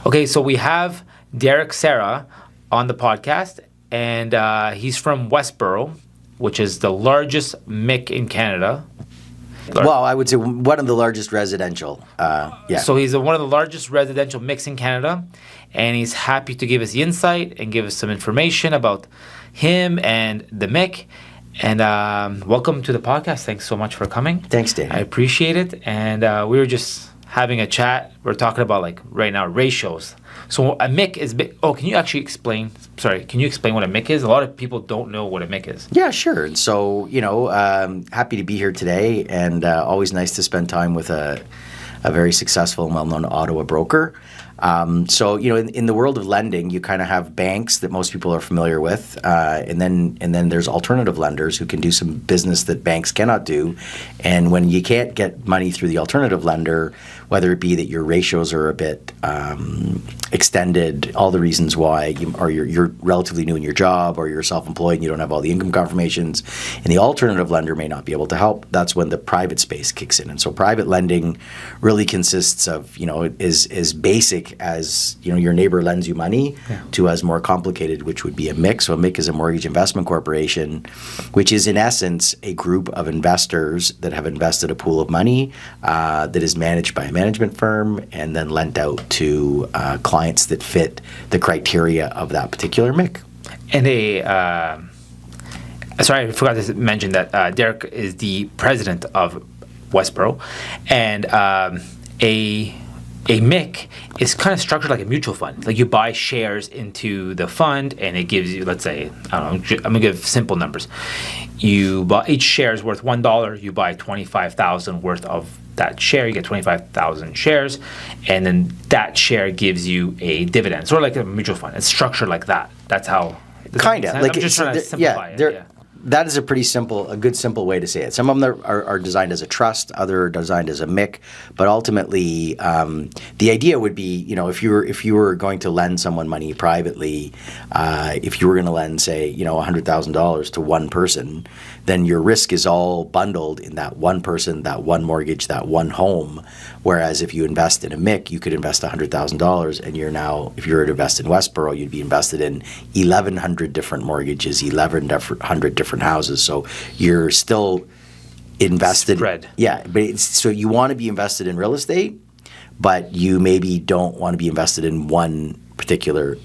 Okay, so we have Derek Serra on the podcast, and he's from Westboro, which is the largest MIC in Canada. Well, I would say one of the largest residential. So he's one of the largest residential MICs in Canada, and he's happy to give us the insight and give us some information about him and the MIC. And welcome to the podcast. Thanks so much for coming. Thanks, Danny. I appreciate it. And we were just having a chat. We're talking about, like, right now, ratios. So a MIC is big. Oh, can you actually explain? Sorry, can you explain what a MIC is? A lot of people don't know what a MIC is. Yeah, sure. And so, happy to be here today, and always nice to spend time with a very successful and well-known Ottawa broker. In the world of lending, you kind of have banks that most people are familiar with, and then there's alternative lenders who can do some business that banks cannot do. And when you can't get money through the alternative lender, whether it be that your ratios are a bit extended, all the reasons why, you're relatively new in your job, or you're self-employed and you don't have all the income confirmations, and the alternative lender may not be able to help, that's when the private space kicks in. And so private lending really consists of, is basic as, your neighbor lends you money, to as more complicated, which would be a MIC. So a MIC is a mortgage investment corporation, which is in essence a group of investors that have invested a pool of money that is managed by a management firm and then lent out to clients that fit the criteria of that particular MIC. And sorry, I forgot to mention that Derek is the president of Westboro, and a MIC is kind of structured like a mutual fund. Like, you buy shares into the fund, and it gives you, let's say, I don't know, I'm gonna give simple numbers. You buy, each share is worth $1. You buy 25,000 worth of that share. You get 25,000 shares, and then that share gives you a dividend. Sort of like a mutual fund. It's structured like that. That's how. Kind of. Like, I'm just trying to simplify it. Yeah. That is a good simple way to say it. Some of them are designed as a trust, other are designed as a MIC, but ultimately the idea would be, if you were going to lend someone money privately, if you were going to lend, say, $100,000 to one person, then your risk is all bundled in that one person, that one mortgage, that one home. Whereas if you invest in a MIC, you could invest $100,000, and if you were to invest in Westboro, you'd be invested in 1,100 different mortgages, 1,100 different houses. So you're still invested. Spread. Yeah, but so you want to be invested in real estate, but you maybe don't want to be invested in one particular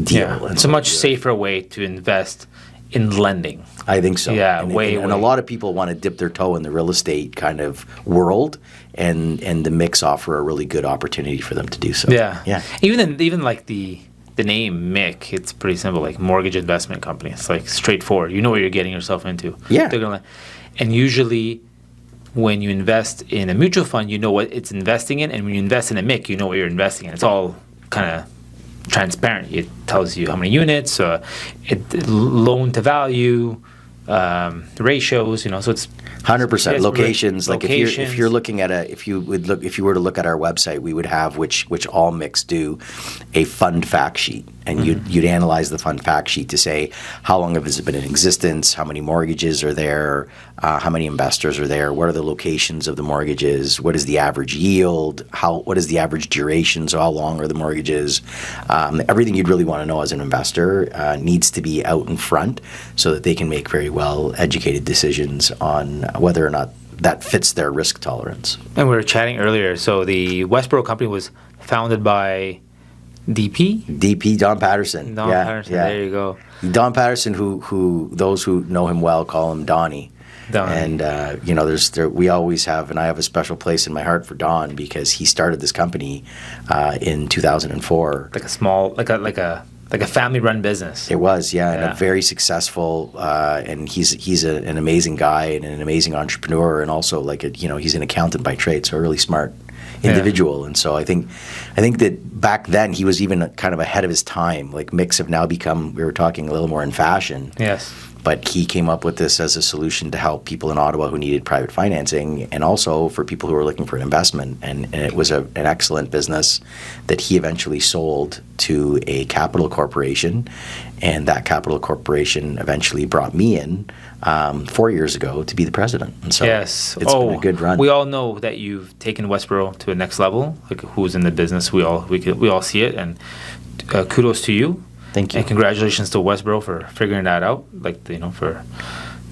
deal. Yeah, it's a much safer way to invest in lending. I think so. Yeah, and way. A lot of people want to dip their toe in the real estate kind of world, and the MICs offer a really good opportunity for them to do so. Yeah. Even like the name MIC, it's pretty simple, like mortgage investment company. It's like straightforward. You know what you're getting yourself into. Yeah. And usually, when you invest in a mutual fund, you know what it's investing in, and when you invest in a MIC, you know what you're investing in. It's all kind of transparent. It tells you how many units, loan to value, ratios. So it's 100% locations. Like if you're looking at if you were to look at our website, we would have which all MICs do a fund fact sheet, and you'd analyze the fund fact sheet to say how long has it been in existence, how many mortgages are there, how many investors are there, what are the locations of the mortgages, what is the average yield, what is the average duration, so how long are the mortgages. Everything you'd really want to know as an investor needs to be out in front so that they can make very well educated decisions on whether or not that fits their risk tolerance. And we were chatting earlier. So the Westboro company was founded by DP Don Patterson. Patterson. There you go. Don Patterson, who those who know him well call him Donnie. And we always have, and I have a special place in my heart for Don because he started this company in 2004. Like a small, like a family-run business. It was, and a very successful, and he's an amazing guy and an amazing entrepreneur, and also he's an accountant by trade, so a really smart individual. And so I think that back then he was even kind of ahead of his time. Like MICs have now become, we were talking, a little more in fashion. Yes. But he came up with this as a solution to help people in Ottawa who needed private financing, and also for people who were looking for an investment. And it was an excellent business that he eventually sold to a capital corporation, and that capital corporation eventually brought me in 4 years ago to be the president. And so yes, it's been a good run. We all know that you've taken Westboro to the next level. Like, who's in the business, we all see it, and kudos to you. Thank you. And congratulations to Westboro for figuring that out. Like, for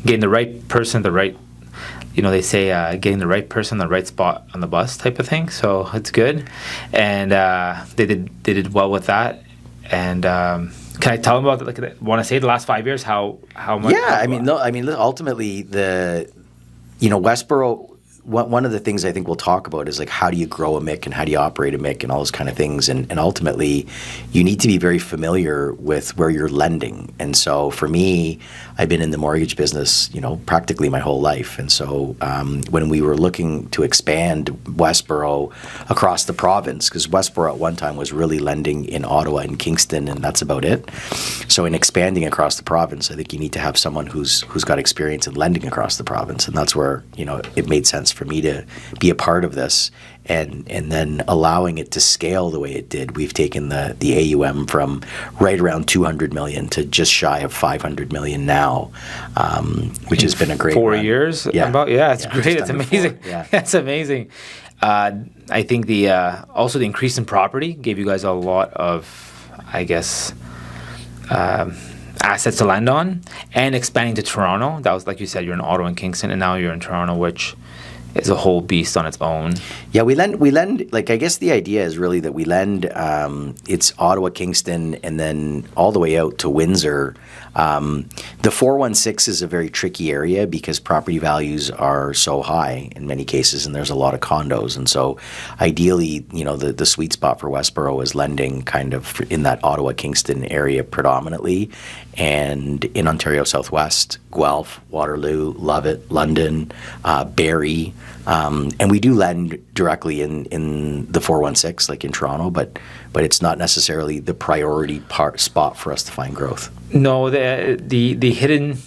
getting the right person, they say getting the right person, the right spot on the bus type of thing. So it's good, and they did well with that. And can I tell them about want to say the last 5 years how much? Yeah, ultimately Westboro. One of the things I think we'll talk about is how do you grow a MIC and how do you operate a MIC and all those kind of things. And ultimately, you need to be very familiar with where you're lending. And so for me, I've been in the mortgage business, practically my whole life. And so when we were looking to expand Westboro across the province, because Westboro at one time was really lending in Ottawa and Kingston, and that's about it. So in expanding across the province, I think you need to have someone who's got experience in lending across the province. And that's where, it made sense for me to be a part of this, and then allowing it to scale the way it did. We've taken the AUM from right around 200 million to just shy of 500 million now, which has been a great 4 run. years. Yeah, It's great. It's amazing. Yeah. That's amazing. I think also the increase in property gave you guys a lot of, I guess, assets to lend on, and expanding to Toronto. That was, like you said, you're in Ottawa and Kingston, and now you're in Toronto, which is a whole beast on its own. Yeah, we lend. I guess the idea is really that we lend. It's Ottawa, Kingston, and then all the way out to Windsor. The 416 is a very tricky area because property values are so high in many cases, and there's a lot of condos. And so, ideally, the sweet spot for Westboro is lending kind of in that Ottawa, Kingston area predominantly, and in Ontario Southwest, Guelph, Waterloo, Lovett, London, Barrie. And we do lend directly in the 416, like in Toronto, but it's not necessarily the priority spot for us to find growth. No, the hidden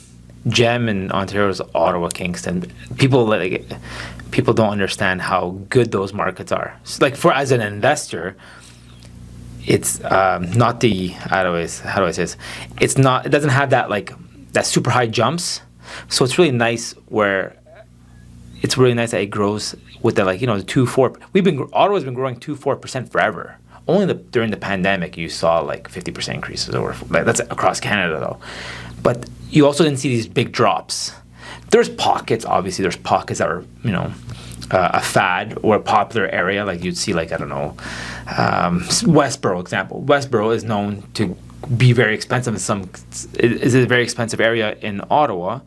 gem in Ontario is Ottawa, Kingston. People don't understand how good those markets are. So, as an investor, it's not the how do I say this? It doesn't have that super high jumps. So it's really nice it's really nice that it grows with the 2-4. Ottawa's been growing 2-4% forever. Only during the pandemic you saw 50% increases that's across Canada though. But you also didn't see these big drops. There's pockets, obviously. There's pockets that are a fad or a popular area, you'd see Westboro example. Westboro is known to be very expensive is a very expensive area in Ottawa.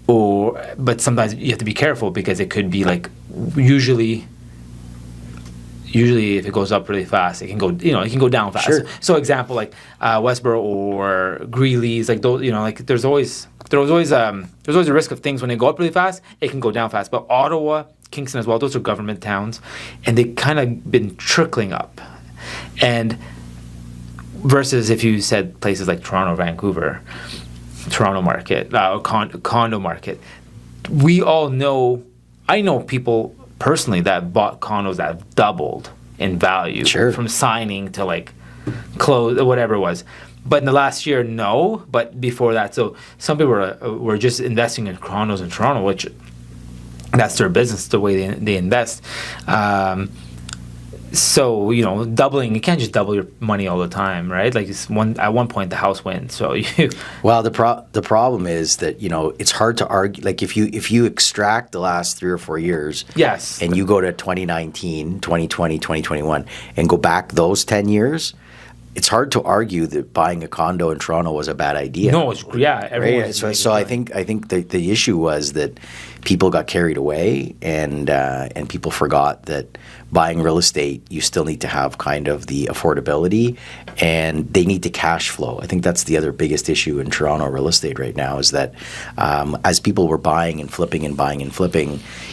But sometimes you have to be careful because it could be usually if it goes up really fast, it can go down fast. Sure. So example Westboro or Greeley's, those, there's always a risk of things when they go up really fast, it can go down fast. But Ottawa, Kingston as well, those are government towns, and they kind of been trickling up. And versus if you said places like Toronto, Vancouver, Toronto market, condo market, we all know. I know people personally that bought condos that have doubled in value. Sure. From signing to close, whatever it was. But in the last year, no. But before that, so some people were just investing in condos in Toronto, which that's their business, the way they invest. So doubling, you can't just double your money all the time, right? At one point the house went. So well, the problem is that it's hard to argue. If you extract the last 3 or 4 years, yes, and you go to 2019, 2020, 2021, and go back those 10 years. It's hard to argue that buying a condo in Toronto was a bad idea. No, everyone. Right? So I think the issue was that people got carried away, and people forgot that buying real estate, you still need to have kind of the affordability, and they need to cash flow. I think that's the other biggest issue in Toronto real estate right now is that as people were buying and flipping,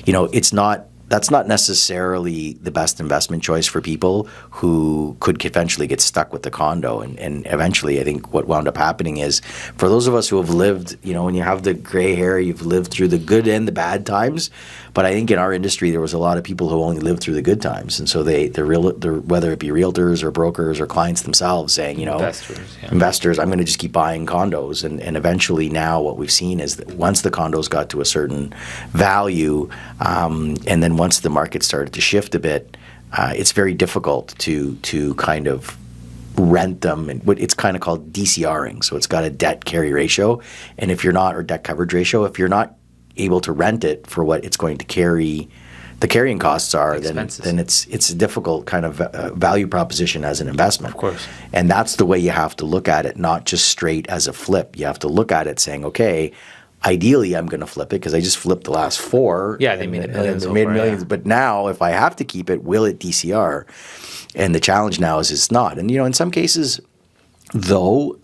it's not that's not necessarily the best investment choice for people who could eventually get stuck with the condo. And eventually, I think what wound up happening is, for those of us who have lived, when you have the gray hair, you've lived through the good and the bad times. But I think in our industry, there was a lot of people who only lived through the good times. And so they're whether it be realtors or brokers or clients themselves saying, investors, I'm going to just keep buying condos. And eventually now what we've seen is that once the condos got to a certain value, and then once the market started to shift a bit, it's very difficult to kind of rent them, and what it's kind of called DCRing. So it's got a debt carry ratio, and if you're not, or debt coverage ratio, if you're not able to rent it for what it's going to carry, the carrying costs are, then it's a difficult kind of value proposition as an investment. Of course. And that's the way you have to look at it, not just straight as a flip. You have to look at it saying, okay, ideally I'm going to flip it because I just flipped the last 4. Yeah, they made millions. Millions. But now if I have to keep it, will it DCR? And the challenge now is it's not. And, in some cases, though,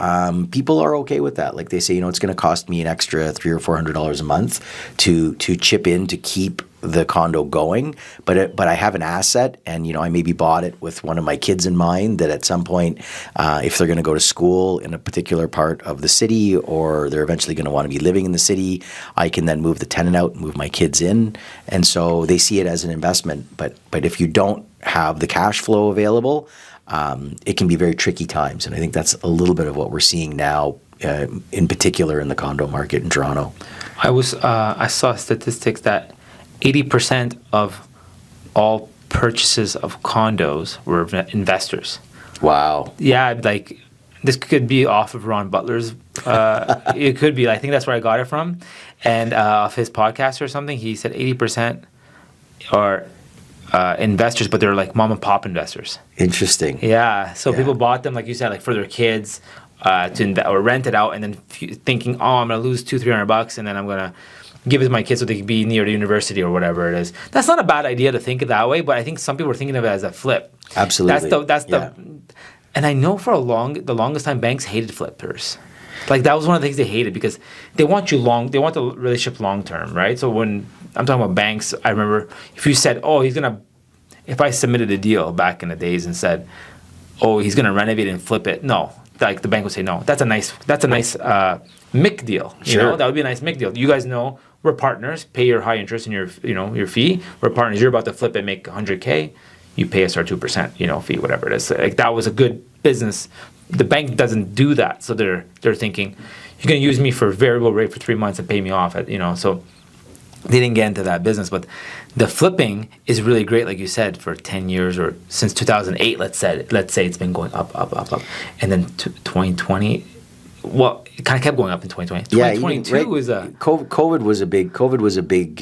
people are okay with that. Like they say, it's going to cost me an extra $300 or $400 a month to chip in to keep the condo going, but I have an asset, and I maybe bought it with one of my kids in mind, that at some point, if they're going to go to school in a particular part of the city, or they're eventually going to want to be living in the city, I can then move the tenant out and move my kids in, and so they see it as an investment. But if you don't have the cash flow available, it can be very tricky times, and I think that's a little bit of what we're seeing now, in particular in the condo market in Toronto. I saw statistics that 80% of all purchases of condos were investors. Wow. Yeah, like this could be off of Ron Butler's. It could be. I think that's where I got it from, and off his podcast or something. He said 80% are investors, but they're like mom and pop investors. Interesting. Yeah. So people bought them, like you said, like for their kids to or rent it out, and then thinking, oh, I'm gonna lose $200-300, and then I'm gonna give it to my kids so they can be near the university or whatever it is. That's not a bad idea to think it that way, but I think some people are thinking of it as a flip. Absolutely. That's the. And I know for the longest time, banks hated flippers. Like that was one of the things they hated, because they want you they want the relationship long term, right? So when I'm talking about banks, I remember if you said, oh, if I submitted a deal back in the days and said, oh, he's gonna renovate and flip it, no. Like the bank would say, no, that's a nice MIC deal. Sure. That would be a nice MIC deal. You guys know we're partners. Pay your high interest and your fee. We're partners. You're about to flip it, make $100K. You pay us our 2%, fee, whatever it is. Like that was a good business. The bank doesn't do that, so they're thinking you're going to use me for variable rate for 3 months and pay me off at So they didn't get into that business, but the flipping is really great, like you said, for 10 years or since 2008. Let's say it's been going up, and then 2020. Well, it kind of kept going up in 2020. 2022 was a COVID was a big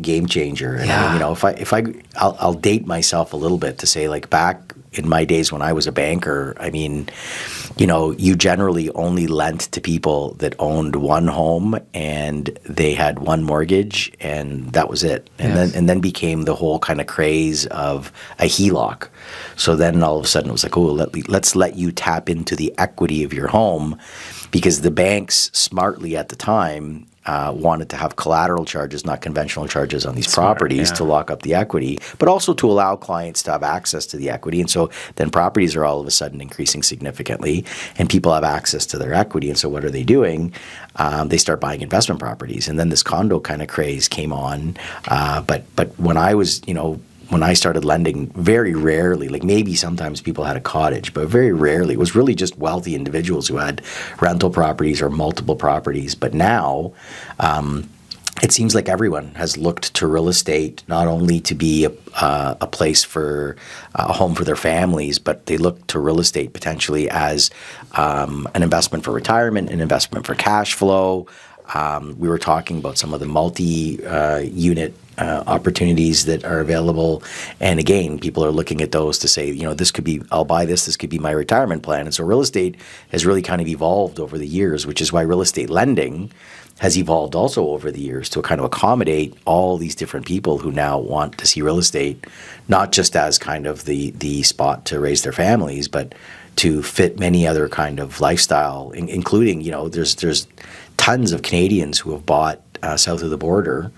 game changer. And I mean, I'll date myself a little bit to say, like, back in my days when I was a banker, I mean, you generally only lent to people that owned one home and they had one mortgage, and that was it. And then became the whole kind of craze of a HELOC. So then all of a sudden it was like, oh, let's let you tap into the equity of your home, because the banks smartly at the time wanted to have collateral charges, not conventional charges on these properties, to lock up the equity, but also to allow clients to have access to the equity. And so then properties are all of a sudden increasing significantly, and people have access to their equity. And so what are they doing? They start buying investment properties. And then this condo kind of craze came on. But when I was, when I started lending, very rarely, like maybe sometimes people had a cottage, but very rarely. It was really just wealthy individuals who had rental properties or multiple properties. But now it seems like everyone has looked to real estate not only to be a place for a home for their families, but they look to real estate potentially as an investment for retirement, an investment for cash flow. We were talking about some of the multi-unit opportunities that are available. And again, people are looking at those to say, I'll buy this could be my retirement plan. And so real estate has really kind of evolved over the years, which is why real estate lending has evolved also over the years to kind of accommodate all these different people who now want to see real estate, not just as kind of the spot to raise their families, but to fit many other kind of lifestyle, including, there's tons of Canadians who have bought south of the border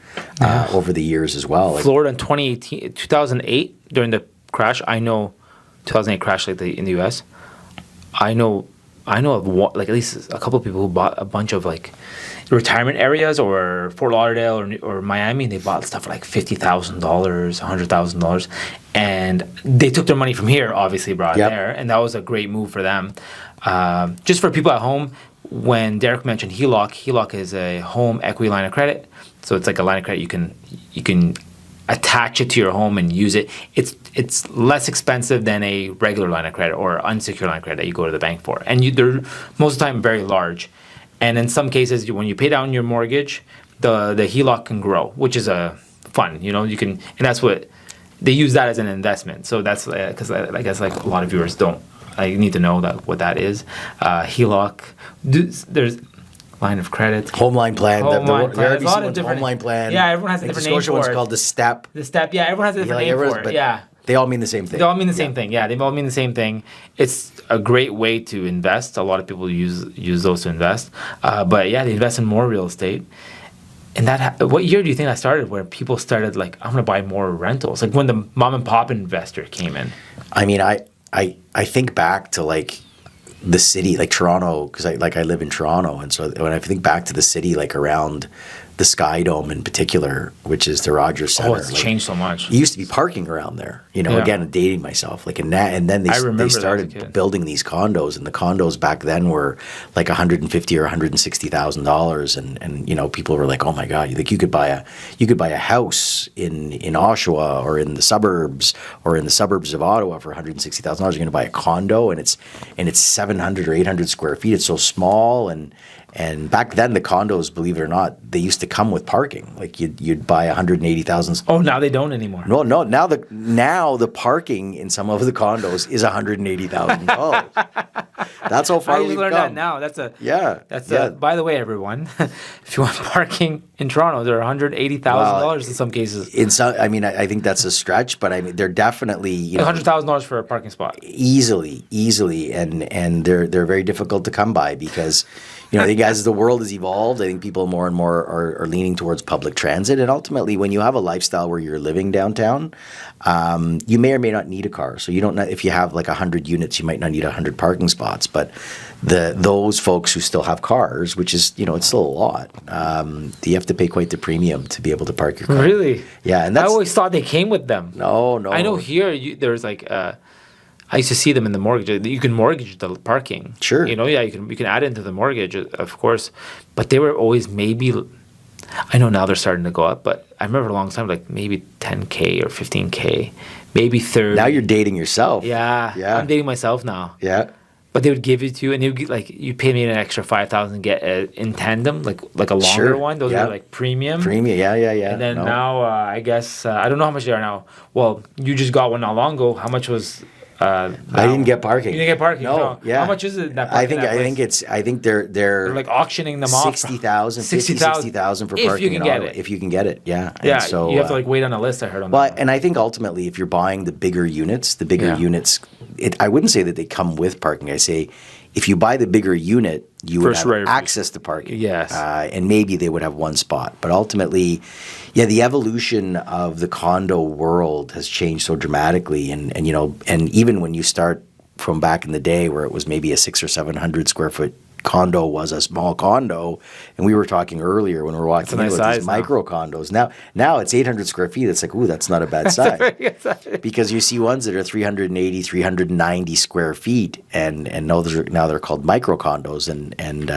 over the years as well. Like, Florida in 2008 during the crash. I know 2008 crash in the U.S. I know of like at least a couple of people who bought a bunch of like retirement areas or Fort Lauderdale or Miami. They bought stuff for like $50,000, $100,000, and they took their money from here, obviously brought it there, and that was a great move for them. Just for people at home, when Derek mentioned HELOC is a home equity line of credit. So it's like a line of credit you can attach it to your home and use it. It's less expensive than a regular line of credit or unsecured line of credit that you go to the bank for. And they're most of the time very large. And in some cases, when you pay down your mortgage, the HELOC can grow, which is fun. You can, and that's what they use that as an investment. So that's because I guess like a lot of viewers don't. I need to know what that is. HELOC. There's line of credit, home line plan. The RBC one's home line plan. Yeah, everyone has a different name for it. The Scotia one's called the STEP. The STEP. Yeah, everyone has a different name for it. Yeah. They all mean the same thing. They all mean the same thing. Yeah, they all mean the same thing. It's a great way to invest. A lot of people use those to invest. But yeah, they invest in more real estate. And what year do you think that started? Where people started like, I'm going to buy more rentals. Like when the mom and pop investor came in. I mean, I think back to like the city, like Toronto, because I live in Toronto, and so when I think back to the city, like around the Sky Dome in particular, which is the Rogers Centre. Oh, it's changed so much. It used to be parking around there. Again, dating myself, like and then they started building these condos, and the condos back then were like $150,000 or $160,000, and people were like, oh my god, like you could buy a house in Oshawa or in the suburbs of Ottawa for $160,000. You're going to buy a condo, and it's 700 or 800 square feet. It's so small, and back then the condos, believe it or not, they used to come with parking. Like you'd buy 180,000. Oh, now they don't anymore. No. Now the parking in some of the condos is $180,000. That's how far we've come. I just learned that now. By the way, everyone, if you want parking in Toronto, they're $180,000 in some cases. I think that's a stretch, but I mean they're definitely $100,000 for a parking spot. Easily, and they're very difficult to come by because. I think as the world has evolved, I think people more and more are leaning towards public transit. And ultimately, when you have a lifestyle where you're living downtown, you may or may not need a car. So you don't know if you have like 100 units, you might not need 100 parking spots. But those folks who still have cars, which is it's still a lot, you have to pay quite the premium to be able to park your car. Really? Yeah, and I always thought they came with them. No. I know here there's like. I used to see them in the mortgage. You can mortgage the parking. Sure. You can add it into the mortgage, of course. But they were always maybe. I know now they're starting to go up, but I remember a long time like maybe $10K or $15K, maybe $30. Now you're dating yourself. Yeah. I'm dating myself now. Yeah. But they would give it to you, and they would get, like you pay me an extra $5,000 get in tandem, like a longer one. Those are like premium. Yeah. And then now I guess I don't know how much they are now. Well, you just got one not long ago. How much was? I didn't get parking. You didn't get parking. No. Yeah. How much is it? I think they're like auctioning them off. 60,000 for parking. If you can get it. Yeah. Yeah. And so you have to like wait on a list. I heard on that. Well, and I think ultimately, if you're buying the bigger units, I wouldn't say that they come with parking. I say, if you buy the bigger unit, you would have access to parking. Yes. And maybe they would have one spot. But ultimately, the evolution of the condo world has changed so dramatically. And even when you start from back in the day where it was maybe a 600 or 700 square foot condo was a small condo, and we were talking earlier when we were walking about these micro condos. Now it's 800 square feet. It's like, ooh, that's not a bad size. Because you see ones that are 380, 390 square feet, and now they're called micro condos. And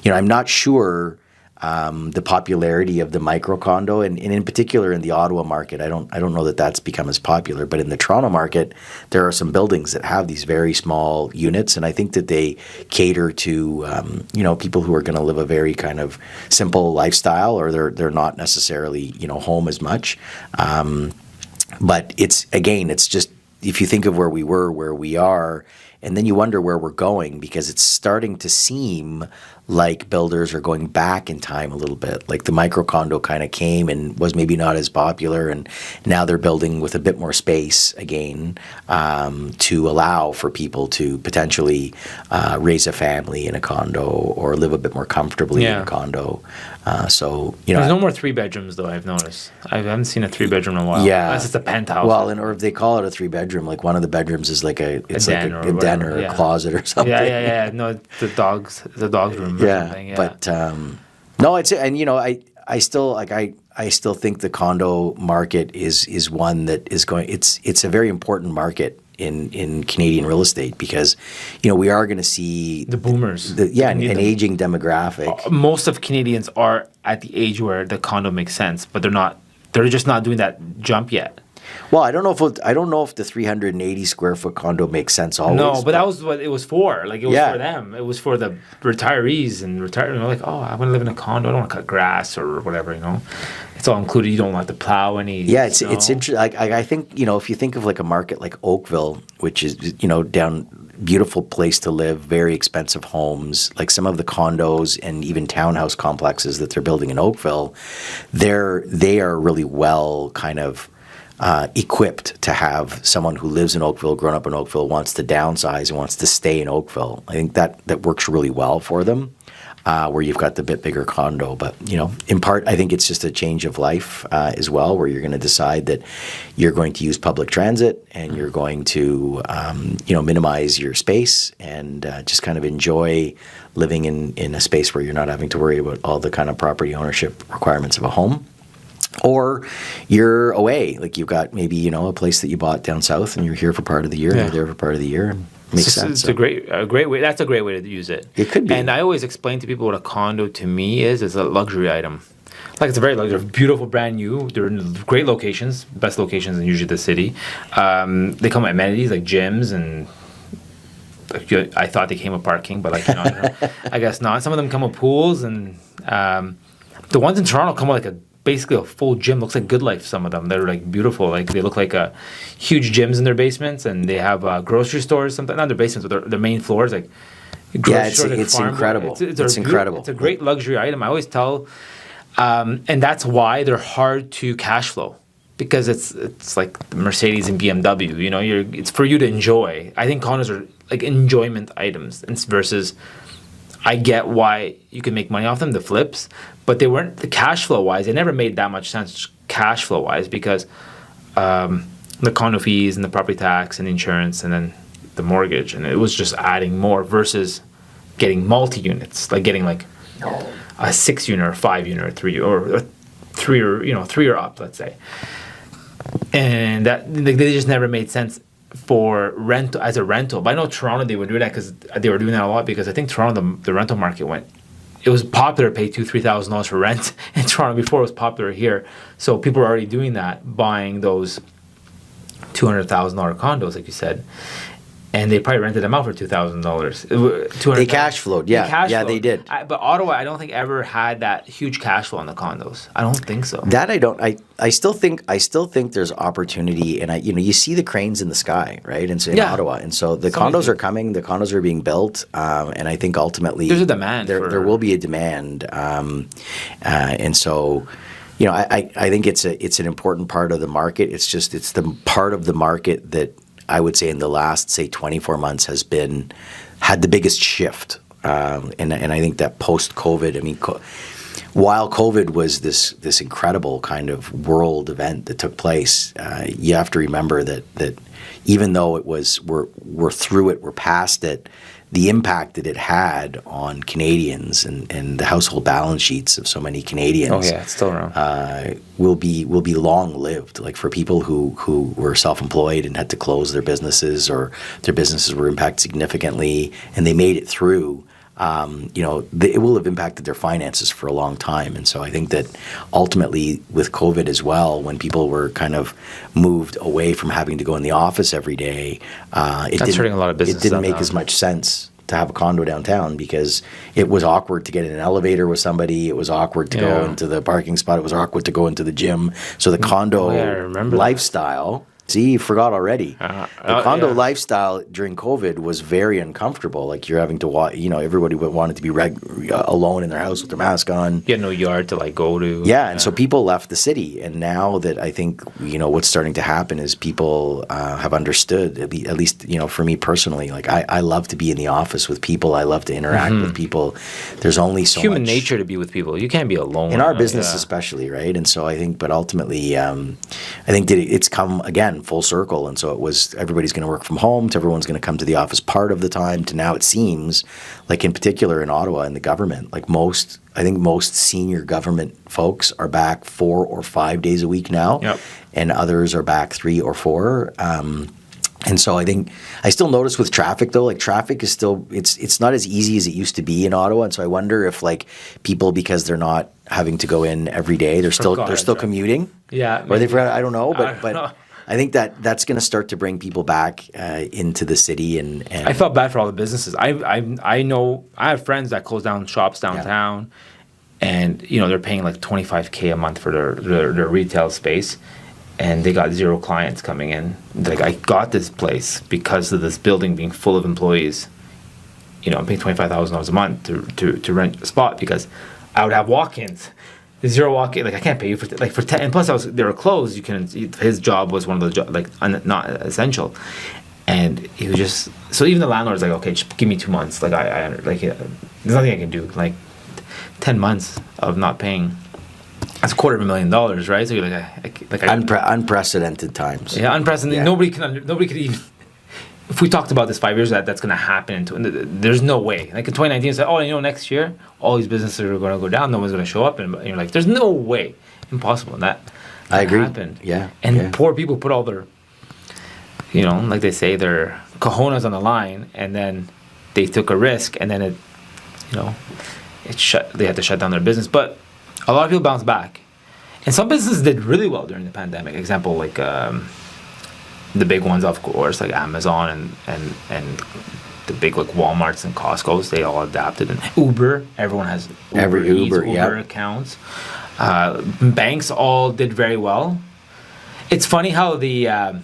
I'm not sure the popularity of the micro condo, and in particular in the Ottawa market, I don't know that that's become as popular. But in the Toronto market, there are some buildings that have these very small units, and I think that they cater to people who are going to live a very kind of simple lifestyle, or they're not necessarily home as much. But it's just if you think of where we were, where we are. And then you wonder where we're going, because it's starting to seem like builders are going back in time a little bit. Like the micro condo kind of came and was maybe not as popular, and now they're building with a bit more space again, to allow for people to potentially raise a family in a condo or live a bit more comfortably in a condo. So, there's no more 3 bedrooms though. I've noticed. I haven't seen a 3 bedroom in a while. Yeah, unless it's a penthouse. Well, or if they call it a 3 bedroom, like one of the bedrooms is like a den or a closet or something. Yeah. No, the dog's room. Or something. Yeah, but no, it's, and I still think the condo market is one that is going. It's a very important market in Canadian real estate, because we are going to see the boomers. An aging demographic. Most of Canadians are at the age where the condo makes sense, but they're not. They're just not doing that jump yet. Well, I don't know if the 380 square foot condo makes sense always. No, but that was what it was for. Like, it was for them. It was for the retirees and like, oh, I want to live in a condo. I don't want to cut grass or whatever. It's all included. You don't have to plow any. Yeah, it's interesting. I think if you think of like a market like Oakville, which is down, beautiful place to live, very expensive homes, like some of the condos and even townhouse complexes that they're building in Oakville, they are really well kind of equipped to have someone who lives in Oakville, grown up in Oakville, wants to downsize and wants to stay in Oakville. I think that works really well for them, where you've got the bit bigger condo. But, in part, I think it's just a change of life as well, where you're going to decide that you're going to use public transit and you're going to, minimize your space and just kind of enjoy living in a space where you're not having to worry about all the kind of property ownership requirements of a home. Or you're away, like you've got maybe a place that you bought down south, and you're here for part of the year, and you're there for part of the year. And makes sense. It's a great way. That's a great way to use it. It could be. And I always explain to people what a condo to me is a luxury item. Like, it's a very luxury, beautiful, brand new. They're in great locations, best locations in usually the city. They come with amenities like gyms and. I thought they came with parking, but I guess not. Some of them come with pools, and the ones in Toronto come with basically a full gym. Looks like Good Life. Some of them, they're like beautiful. Like, they look like huge gyms in their basements, and they have grocery stores. Something not their basements, but their main floors. Like, it's incredible. It's incredible. It's a great luxury item. I always tell, and that's why they're hard to cash flow, because it's like Mercedes and BMW. It's for you to enjoy. I think condos are like enjoyment items, versus. I get why you can make money off them, the flips, but they weren't, the cash flow wise, they never made that much sense cash flow wise, because the condo fees and the property tax and insurance and then the mortgage, and it was just adding more versus getting multi units, like getting like a 6 unit or 5 unit or 3 or 3 or 3 or up, let's say, and that they just never made sense for rent as a rental. But I know Toronto, they would do that because they were doing that a lot, because I think Toronto, the rental market it was popular to pay $2,000-$3,000 for rent in Toronto before it was popular here. So people were already doing that, buying those $200,000 condos, like you said. And they probably rented them out for $2,000. They cash flowed, they did. But Ottawa, I don't think ever had that huge cash flow on the condos. I don't think so. That I don't. I still think there's opportunity, and you see the cranes in the sky, right? And so in Ottawa, and so the condos are coming. The condos are being built, and I think ultimately there's a demand. There will be a demand, and so. I think it's an important part of the market. It's the part of the market that I would say in the last, say, 24 months had the biggest shift. And I think that post-COVID, while COVID was this incredible kind of world event that took place, you have to remember that even though we're through it, we're past it, the impact that it had on Canadians and the household balance sheets of so many Canadians, it's still around. Will be long lived. Like, for people who were self-employed and had to close their businesses, or their businesses were impacted significantly, and they made it through. It will have impacted their finances for a long time. And so I think that ultimately with COVID as well, when people were kind of moved away from having to go in the office every day, that's hurting a lot of businesses. It didn't make as much sense to have a condo downtown, because it was awkward to get in an elevator with somebody. It was awkward to go into the parking spot. It was awkward to go into the gym. So the condo lifestyle See, you forgot already. The condo yeah. lifestyle during COVID was very uncomfortable. Like you're having to watch, everybody wanted to be alone in their house with their mask on. You had no yard to like go to. Yeah, and so people left the city. And now that I think, what's starting to happen is people have understood, at least, for me personally, like I love to be in the office with people. I love to interact with people. There's only so Human much. nature to be with people. You can't be alone. In our business especially, right? And so I think, but ultimately, I think that it's come, again, full circle. And so it was, everybody's going to work from home, to everyone's going to come to the office part of the time, to now it seems, like in particular in Ottawa in the government, like I think most senior government folks are back 4 or 5 days a week now. Yep. And others are back 3 or 4. And so I think I still notice with traffic though, like traffic is still, it's not as easy as it used to be in Ottawa. And so I wonder if like people, because they're not having to go in every day, they're still commuting. Yeah. Or they forgot, I don't know, but know. I think that's going to start to bring people back into the city. And I felt bad for all the businesses. I know I have friends that close down shops downtown, and they're paying like $25K a month for their retail space, and they got 0 clients coming in. Like, I got this place because of this building being full of employees. I'm paying $25,000 a month to rent a spot because I would have walk-ins. 0 walk-in, like I can't pay you for 10. And plus, they were closed. His job was one of the not essential, and he was just so. Even the landlord's like, okay, just give me 2 months. Like there's nothing I can do. Like 10 months of not paying. That's $250,000, right? So you're like unprecedented times. Yeah, unprecedented. Yeah. Nobody could even. If we talked about this 5 years, that's going to happen. There's no way. Like in 2019, it's like, next year, all these businesses are going to go down. No one's going to show up. And you're like, there's no way. Impossible. And that I agree. happened. Yeah. And poor people put all their, like they say, their cojones on the line. And then they took a risk. And then they had to shut down their business. But a lot of people bounced back. And some businesses did really well during the pandemic. Example, like... the big ones, of course, like Amazon and the big like Walmarts and Costco's, they all adapted. And Uber, everyone has Uber accounts. Banks all did very well. It's funny how the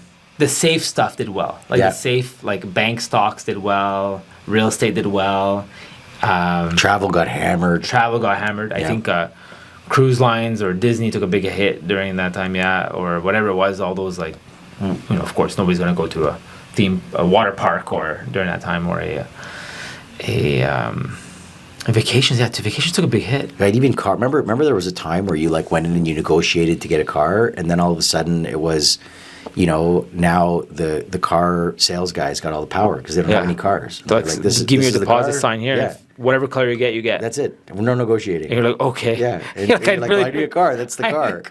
safe stuff did well. Like the safe, like bank stocks did well, real estate did well. Travel got hammered. I think cruise lines or Disney took a big hit during that time, or whatever it was. All those like. Of course, nobody's going to go to a water park or during that time, or a vacations. Yeah, vacations took a big hit. Right, even car. Remember there was a time where you like went in and you negotiated to get a car, and then all of a sudden it was, now the car sales guys got all the power because they don't have any cars. Like, give me a deposit, sign here. Yeah. Whatever color you get. That's it. No negotiating. And you're like, okay. Yeah. And you're like, I need a car. That's the car.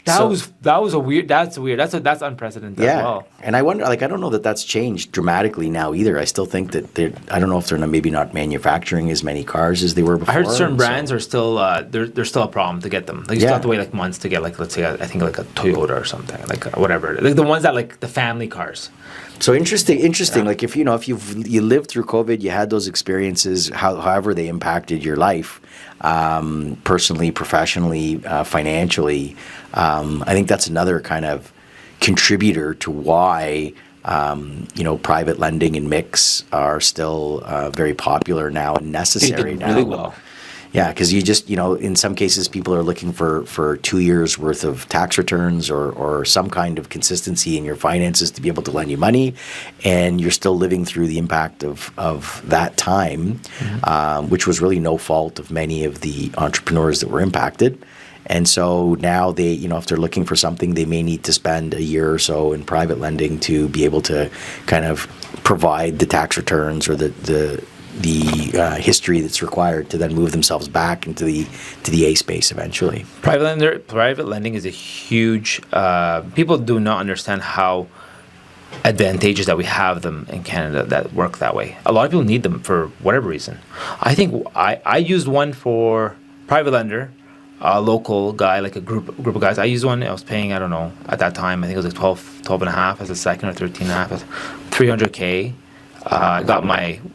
That's weird. That's unprecedented as well. And I wonder, like, I don't know that that's changed dramatically now either. I still think that I don't know if they're maybe not manufacturing as many cars as they were before. I heard certain brands are still there's still a problem to get them. Like you still have to wait like months to get like, let's say I think like a Toyota or something, like whatever. Like the ones that like the family cars. So interesting. Yeah. Like if you lived through COVID, you had those experiences, however they impacted your life, personally, professionally, financially. I think that's another kind of contributor to why private lending and MICs are still very popular now and necessary now. Really well. Yeah, because you just, in some cases, people are looking for 2 years worth of tax returns or some kind of consistency in your finances to be able to lend you money. And you're still living through the impact of that time, which was really no fault of many of the entrepreneurs that were impacted. And so now they, if they're looking for something, they may need to spend a year or so in private lending to be able to kind of provide the tax returns or the history that's required to then move themselves back into the A space eventually. Private lending is a huge. People do not understand how advantageous that we have them in Canada that work that way. A lot of people need them for whatever reason. I think I used one for private lender. A local guy, like a group of guys. I used one. I was paying, I don't know, at that time, I think it was like 12 and a half as a second or 13 and a half, $300K.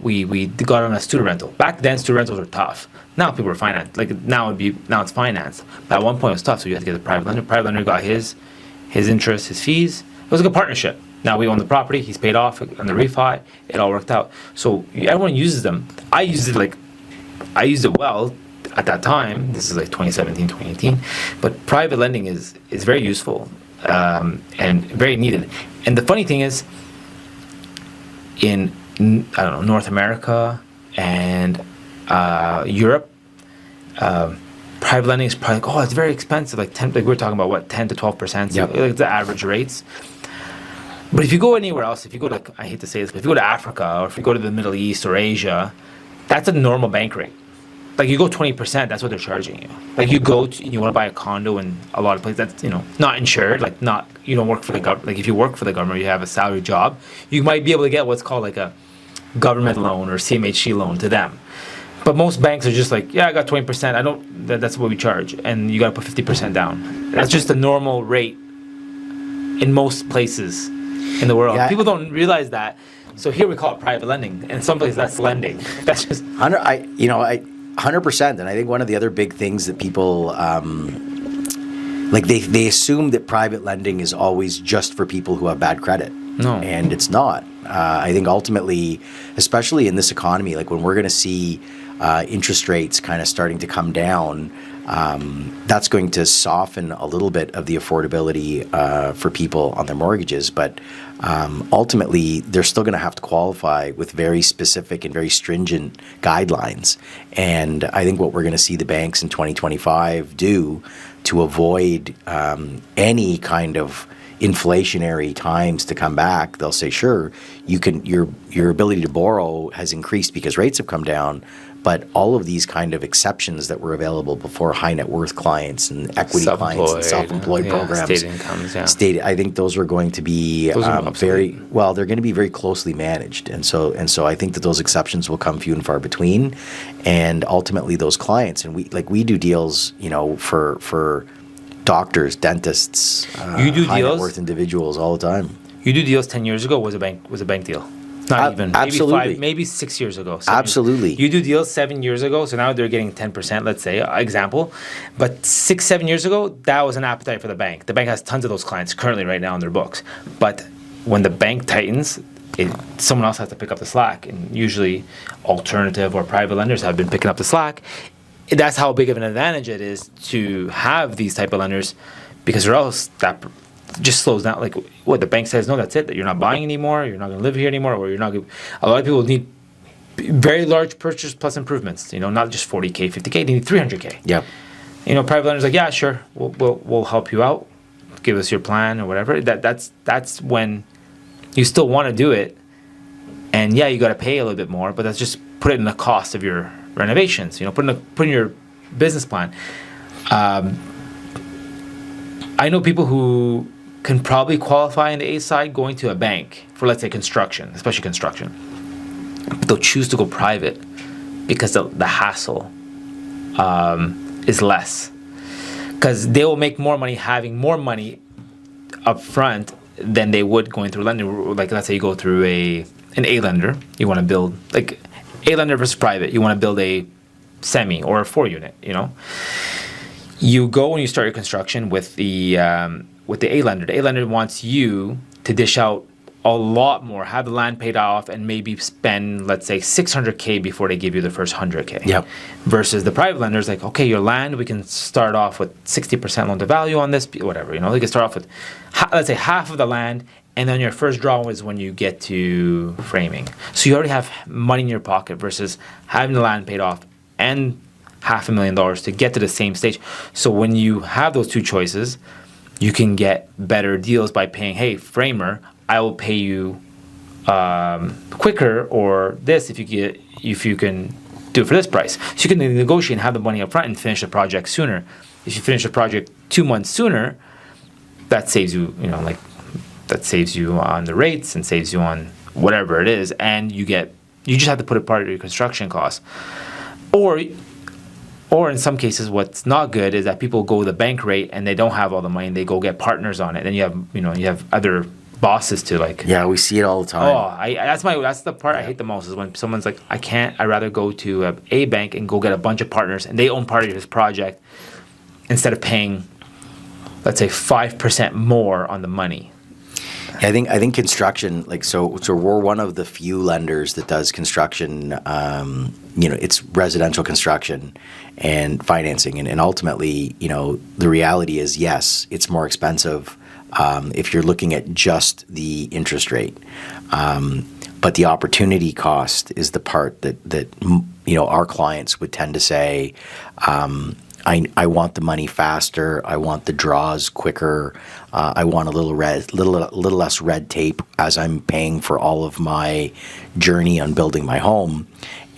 We got on a student rental. Back then, student rentals were tough. Now people are financed. Like now it's financed. But at one point it was tough, so you had to get a private lender. Private lender got his interest, his fees, It was like a partnership. Now we own the property. He's paid off on the refi. It all worked out. So everyone uses them. I used it well at that time. This is like 2017, 2018. But private lending is very useful and very needed. And the funny thing is, in I don't know, North America and Europe, private lending is probably like, oh, it's very expensive. Like 10, like we're talking about what, 10 to 12%. Yep. Like the average rates. But if you go anywhere else, if you go to, I hate to say this, but if you go to Africa or if you go to the Middle East or Asia, that's a normal bank rate. Like you go 20%, that's what they're charging you. Like you go to, you want to buy a condo in a lot of places that's, not insured, like not, you don't work for the government. Like if you work for the government, you have a salary job, you might be able to get what's called like a government loan or CMHC loan to them. But most banks are just like, yeah, I got 20%. That's what we charge. And you got to put 50% down. That's just the normal rate in most places in the world. Yeah. People don't realize that. So here we call it private lending. And some places that's lending. That's just 100%. And I think one of the other big things that people, they assume that private lending is always just for people who have bad credit. No. And it's not. I think ultimately, especially in this economy, like when we're going to see interest rates kind of starting to come down, that's going to soften a little bit of the affordability for people on their mortgages. But ultimately, they're still going to have to qualify with very specific and very stringent guidelines. And I think what we're going to see the banks in 2025 do to avoid any kind of inflationary times to come back, they'll say, sure, you can, your ability to borrow has increased because rates have come down, but all of these kind of exceptions that were available before, high net worth clients and equity clients and self-employed programs, state incomes, I think those are going to be they're going to be very closely managed, and so I think that those exceptions will come few and far between, and ultimately those clients, and we do deals, for doctors, dentists, you do high deals? net worth individuals all the time. You do deals 10 years ago was a bank deal. Not even. Absolutely. Maybe 6 years ago. Absolutely. You do deals 7 years ago, so now they're getting 10%, let's say, example. But 6-7 years ago, that was an appetite for the bank. The bank has tons of those clients currently right now on their books. But when the bank tightens, someone else has to pick up the slack. And usually alternative or private lenders have been picking up the slack. That's how big of an advantage it is to have these type of lenders, because or else that just slows down. Like what the bank says, no, that's it. That you're not buying anymore. You're not going to live here anymore, or you're not. A lot of people need very large purchase plus improvements. Not just 40K, 50K. They need 300K. Yep. Private lenders like, yeah, sure, we'll help you out. Give us your plan or whatever. That's when you still want to do it, and yeah, you got to pay a little bit more, but that's just put it in the cost of your renovations. Put in your business plan. I know people who can probably qualify in the A side going to a bank for, let's say, construction, especially construction. But they'll choose to go private because the hassle is less. Because they will make more money having more money up front than they would going through lending. Like, let's say you go through an A lender, you want to build, like, A lender versus private, you want to build a semi or a 4-unit, You go when you start your construction with the A lender. The A lender wants you to dish out a lot more, have the land paid off, and maybe spend, let's say, $600K before they give you the first $100K. Yep. Versus the private lender is like, okay, your land, we can start off with 60% loan to value on this, whatever. They can start off with, let's say, half of the land, and then your first draw is when you get to framing. So you already have money in your pocket versus having the land paid off and $500,000 to get to the same stage. So when you have those two choices, you can get better deals by paying, hey, framer, I will pay you quicker, or this if you can do it for this price. So you can negotiate and have the money up front and finish the project sooner. If you finish the project 2 months sooner, that saves you, that saves you on the rates and saves you on whatever it is, and you just have to put it part of your construction costs. Or in some cases, what's not good is that people go the bank rate and they don't have all the money, and they go get partners on it. And you have other bosses to like. Yeah, we see it all the time. That's the part I hate the most, is when someone's like, I'd rather go to a bank and go get a bunch of partners and they own part of this project instead of paying, let's say, 5% more on the money. I think construction, so we're one of the few lenders that does construction. It's residential construction and financing, and ultimately, the reality is, yes, it's more expensive if you're looking at just the interest rate, but the opportunity cost is the part that our clients would tend to say, I want the money faster. I want the draws quicker. I want a little less red tape as I'm paying for all of my journey on building my home.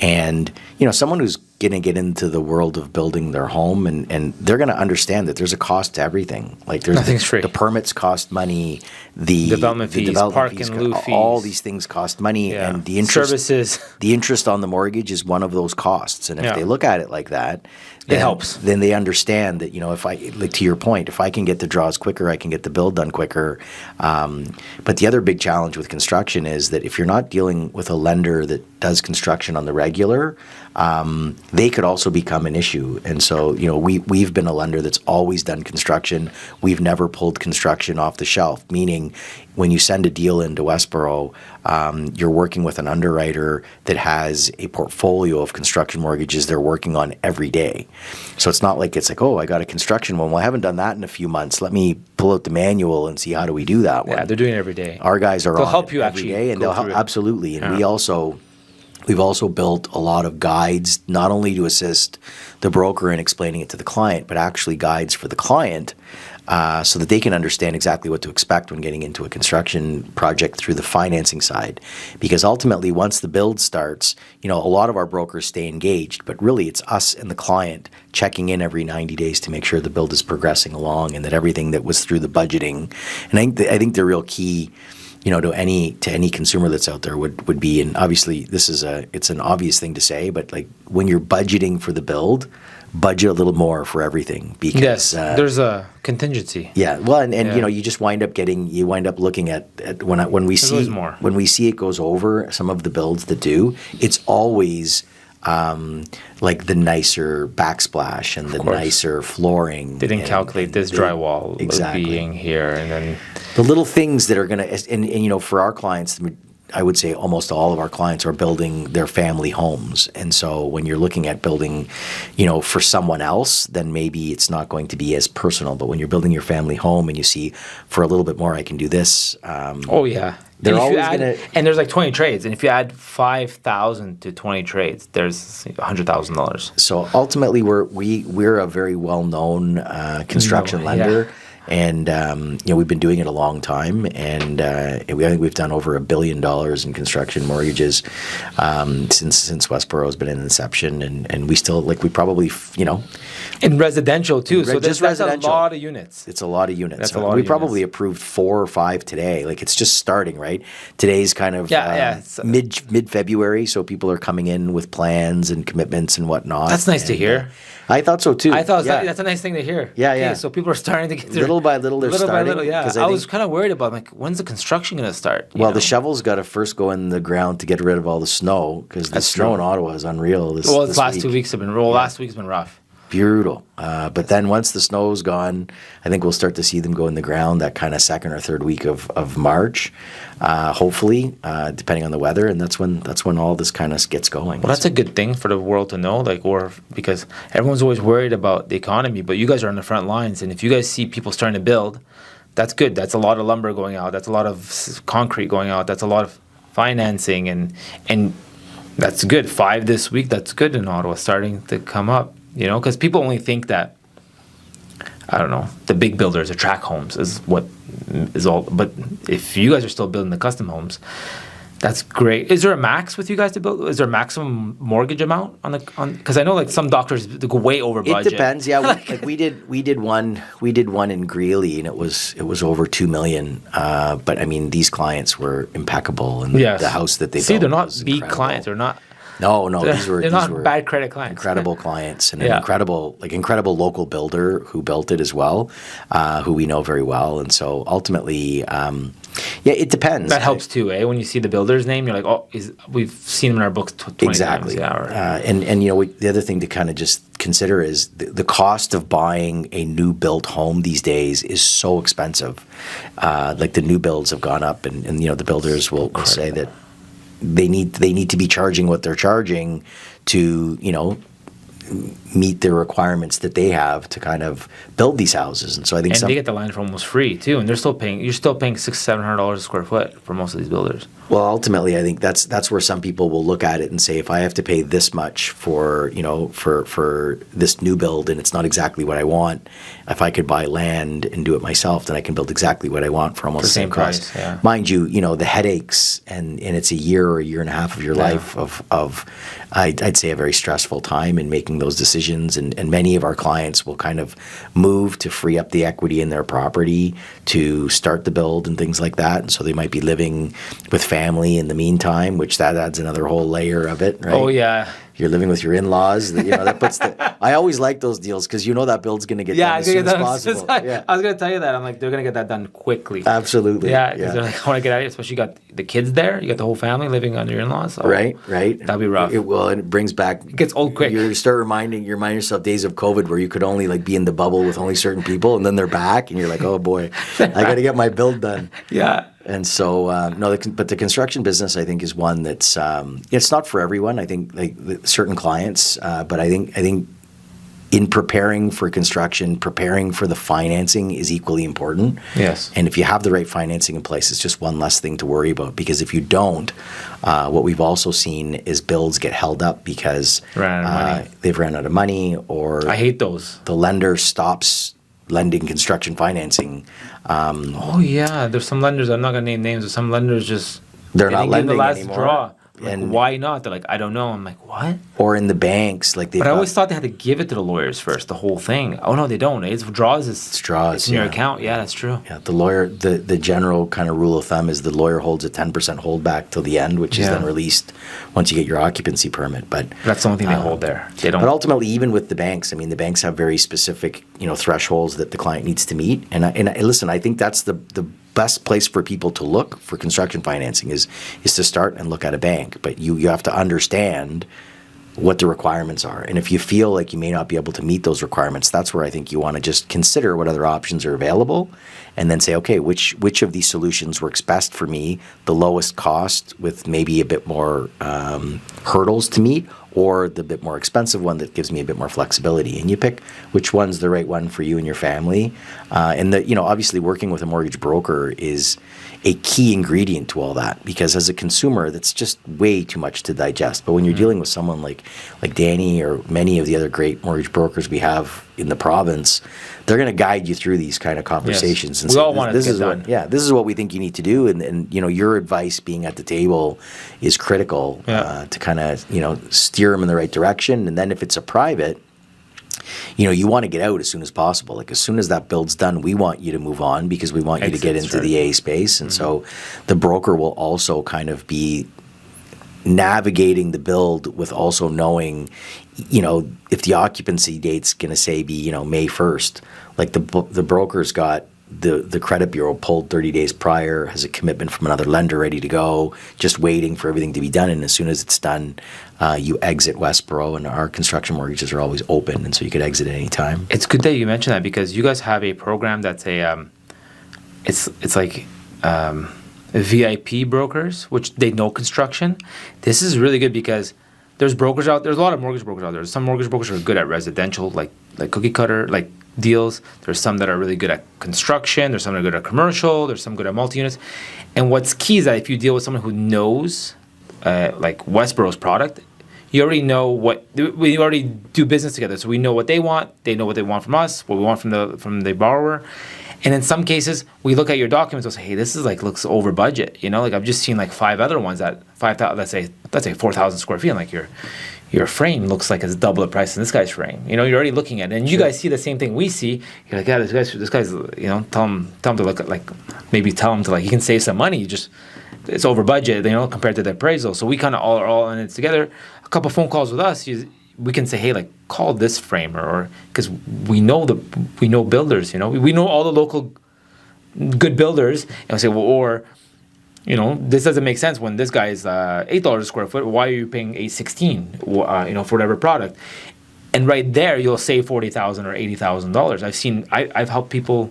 And someone who's going to get into the world of building their home, and they're going to understand that there's a cost to everything. Like nothing's free. The permits cost money. The development fees, park and lieu fees. All these things cost money, and the interest services. The interest on the mortgage is one of those costs. And if they look at it like that, it helps. Then they understand that if I, like to your point, if I can get the draws quicker, I can get the build done quicker. But the other big challenge with construction is that if you're not dealing with a lender that does construction on the regular, they could also become an issue. And so, we've been a lender that's always done construction. We've never pulled construction off the shelf, meaning when you send a deal into Westboro, you're working with an underwriter that has a portfolio of construction mortgages they're working on every day. So it's not like it's like, oh, I got a construction one. Well, I haven't done that in a few months. Let me pull out the manual and see how do we do that one. Yeah, they're doing it every day. Our guys are they'll on help you every actually day, and they'll help absolutely. And we've also built a lot of guides, not only to assist the broker in explaining it to the client, but actually guides for the client so that they can understand exactly what to expect when getting into a construction project through the financing side. Because ultimately, once the build starts, a lot of our brokers stay engaged, but really it's us and the client checking in every 90 days to make sure the build is progressing along and that everything that was through the budgeting. And I think the real key to any consumer that's out there would be, and obviously it's an obvious thing to say, but like when you're budgeting for the build, budget a little more for everything because yes, there's a contingency. Yeah, well, and you just wind up looking at when we see it goes over some of the builds that do, it's always like the nicer backsplash and the nicer flooring. They didn't calculate this drywall being here, and then the little things that are going to, and for our clients, I would say almost all of our clients are building their family homes. And so when you're looking at building, for someone else, then maybe it's not going to be as personal. But when you're building your family home and you see for a little bit more, I can do this. Oh, yeah. They're always going to. And there's like 20 trades. And if you add 5,000 to 20 trades, there's $100,000. So ultimately, we're a very well-known construction lender. Yeah. And we've been doing it a long time, and I think we've done over $1 billion in construction mortgages since Westboro has been in inception, and we still we probably in residential too. So that's residential. A lot of units. It's a lot of units. That's a lot. We probably approved 4 or 5 today. Like it's just starting, right? Today's kind of mid February, so people are coming in with plans and commitments and whatnot. That's nice to hear. I thought so too. I thought that's a nice thing to hear. Yeah, yeah. So people are starting to get their, little by little. They're starting. Little by little, yeah. I was kind of worried about when's the construction going to start? Well, the shovel's got to first go in the ground to get rid of all the snow because the snow in Ottawa is unreal. This last 2 weeks have been last week's been rough. Brutal. But then once the snow's gone, I think we'll start to see them go in the ground that kind of second or third week of March, hopefully, depending on the weather, and that's when all this kind of gets going. Well, that's a good thing for the world to know, because everyone's always worried about the economy, but you guys are on the front lines, and if you guys see people starting to build, that's good. That's a lot of lumber going out. That's a lot of concrete going out. That's a lot of financing, and that's good. 5 this week. That's good in Ottawa, starting to come up. Because people only think that, I don't know, the big builders, the tract homes is what is all. But if you guys are still building the custom homes, that's great. Is there a max with you guys to build? Is there a maximum mortgage amount because I know some doctors go way over budget. It depends. Yeah, we did one in Greeley and it was over $2 million. But I mean, these clients were impeccable, and the house that they built. They're not big clients. They're not. No, these were bad credit clients. Incredible clients, and an incredible local builder who built it as well, who we know very well. And so ultimately, Yeah, it depends. That helps too, eh? When you see the builder's name, you're like, oh, we've seen him in our books 20 exactly. times. Yeah, right. And you know, the other thing to kind of just consider is the cost of buying a new built home these days is so expensive. Like the new builds have gone up, and you know, the builders will say that they need to be charging what they're charging to, you know, meet the requirements that they have to kind of build these houses. And so I think they get the land for almost free too, and you're still paying $600-$700 a square foot for most of these builders. Well, ultimately, I think that's where some people will look at it and say, if I have to pay this much for, you know, for this new build and it's not exactly what I want, if I could buy land and do it myself, then I can build exactly what I want for almost the same price. cost. Yeah. Mind you, you know, the headaches and it's a year or a year and a half of your life of I'd say a very stressful time in making those decisions, and many of our clients will kind of move to free up the equity in their property to start the build and things like that, and so they might be living with family in the meantime, which that adds another whole layer of it, right? Oh yeah. You're living with your in-laws. You know, that puts I always like those deals because you know that build's going to get done as soon as possible. I was going to tell you that. I'm like, they're going to get that done quickly. Absolutely. Yeah, because they're like, I want to get out of here. Especially you got the kids there. You got the whole family living under your in-laws. So right. That'd be rough. And it brings back. It gets old quick. You start reminding yourself days of COVID where you could only like be in the bubble with only certain people, and then they're back, and you're like, oh boy, I got to get my build done. Yeah. And so, but the construction business, I think, is one that's it's not for everyone. I think like certain clients, but I think in preparing for construction, preparing for the financing is equally important. Yes. And if you have the right financing in place, it's just one less thing to worry about. Because if you don't, what we've also seen is builds get held up because they've ran out of money, or I hate those. The lender stops lending construction financing. Oh yeah, there's some lenders, I'm not gonna name names, but some lenders just they're not lending the last anymore. Draw. Like, And why not? They're like, I don't know. I'm like, what? Or in the banks, like they. But I always thought they had to give it to the lawyers first, the whole thing. Oh no, they don't. It's draws. It's draws. It's in your account. Yeah, that's true. Yeah, the lawyer. The general kind of rule of thumb is the lawyer holds a 10% holdback till the end, which is then released once you get your occupancy permit. But that's the only thing they hold there. They don't. But ultimately, even with the banks, I mean, the banks have very specific, thresholds that the client needs to meet. And listen, I think that's the best place for people to look for construction financing is to start and look at a bank. But you have to understand what the requirements are. And if you feel like you may not be able to meet those requirements, that's where I think you want to just consider what other options are available and then say, okay, which of these solutions works best for me, the lowest cost with maybe a bit more hurdles to meet, or the bit more expensive one that gives me a bit more flexibility. And you pick which one's the right one for you and your family. And obviously working with a mortgage broker is a key ingredient to all that, because as a consumer, that's just way too much to digest. But when you're dealing with someone like Danny or many of the other great mortgage brokers we have in the province, they're going to guide you through these kind of conversations. Yes. And we say, all want it to get done. This is what we think you need to do. And your advice being at the table is critical to kind of, steer them in the right direction. And then if it's a private, you want to get out as soon as possible. Like as soon as that build's done, we want you to move on because we want you to get into the A space. And so the broker will also kind of be navigating the build with also knowing, if the occupancy date's going to say be, May 1st, like the broker's got the credit bureau pulled 30 days prior, has a commitment from another lender ready to go, just waiting for everything to be done. And as soon as it's done, you exit Westboro, and our construction mortgages are always open, and so you could exit at any time. It's good that you mentioned that, because you guys have a program that's it's like VIP brokers, which they know construction. This is really good because there's brokers out. There's a lot of mortgage brokers out there. Some mortgage brokers are good at residential, like cookie cutter, like deals. There's some that are really good at construction. There's some that are good at commercial. There's some good at multi-units. And what's key is that if you deal with someone who knows, like Westboro's product, you already know we already do business together. So we know what they want. They know what they want from us, what we want from the borrower. And in some cases, we look at your documents and say, hey, this is looks over budget. Like I've just seen 5 other ones at 5,000, let's say 4,000 square feet. And your frame looks like it's double the price than this guy's frame. You're already looking at it. And you guys see the same thing we see. You're like, yeah, this guy's, tell him to look at, maybe tell him to, he can save some money. It's over budget, compared to the appraisal. So we kind of all are all in it together. A couple phone calls with us, we can say, hey, call this framer, or because we know builders, we know all the local good builders, and I'll say, well, or this doesn't make sense when this guy is $8 a square foot. Why are you paying $816? For whatever product, and right there you'll save $40,000 or $80,000. I've helped people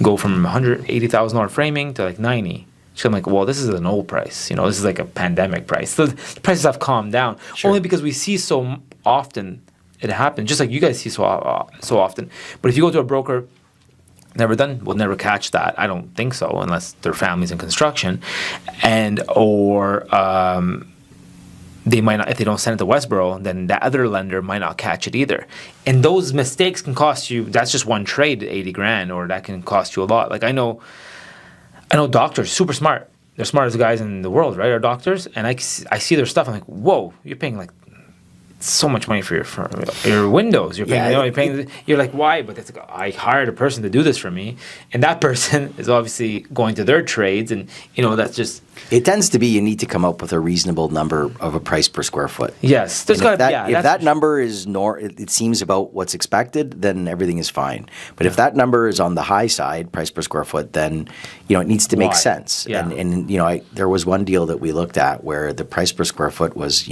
go from $180,000 framing to like $90. So I'm like, well, this is an old price. This is like a pandemic price. So the prices have calmed down only because we see so often it happen, just like you guys see so often. But if you go to a broker, will never catch that. I don't think so, unless their family's in construction, or they might not. If they don't send it to Westboro, then that other lender might not catch it either. And those mistakes can cost you. That's just one trade, $80,000, or that can cost you a lot. Like I know doctors, super smart. They're smartest guys in the world, right? Are doctors, and I see their stuff. I'm like, whoa, you're paying like so much money for your windows. You're paying. You're like, why? But it's like, I hired a person to do this for me, and that person is obviously going to their trades, and that's just. It tends to be you need to come up with a reasonable number of a price per square foot. Yes, if that number is it seems about what's expected, then everything is fine. But if that number is on the high side, price per square foot, then it needs to make sense. Yeah. And there was one deal that we looked at where the price per square foot was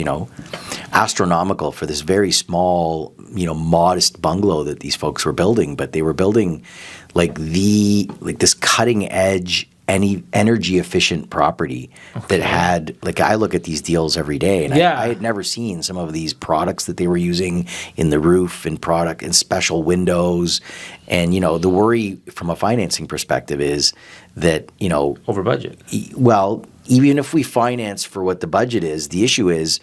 astronomical for this very small modest bungalow that these folks were building, but they were building like this cutting edge energy efficient property that had, like, I look at these deals every day, and I had never seen some of these products that they were using in the roof and product and special windows. And the worry from a financing perspective is that over budget. Well, even if we finance for what the budget is, the issue is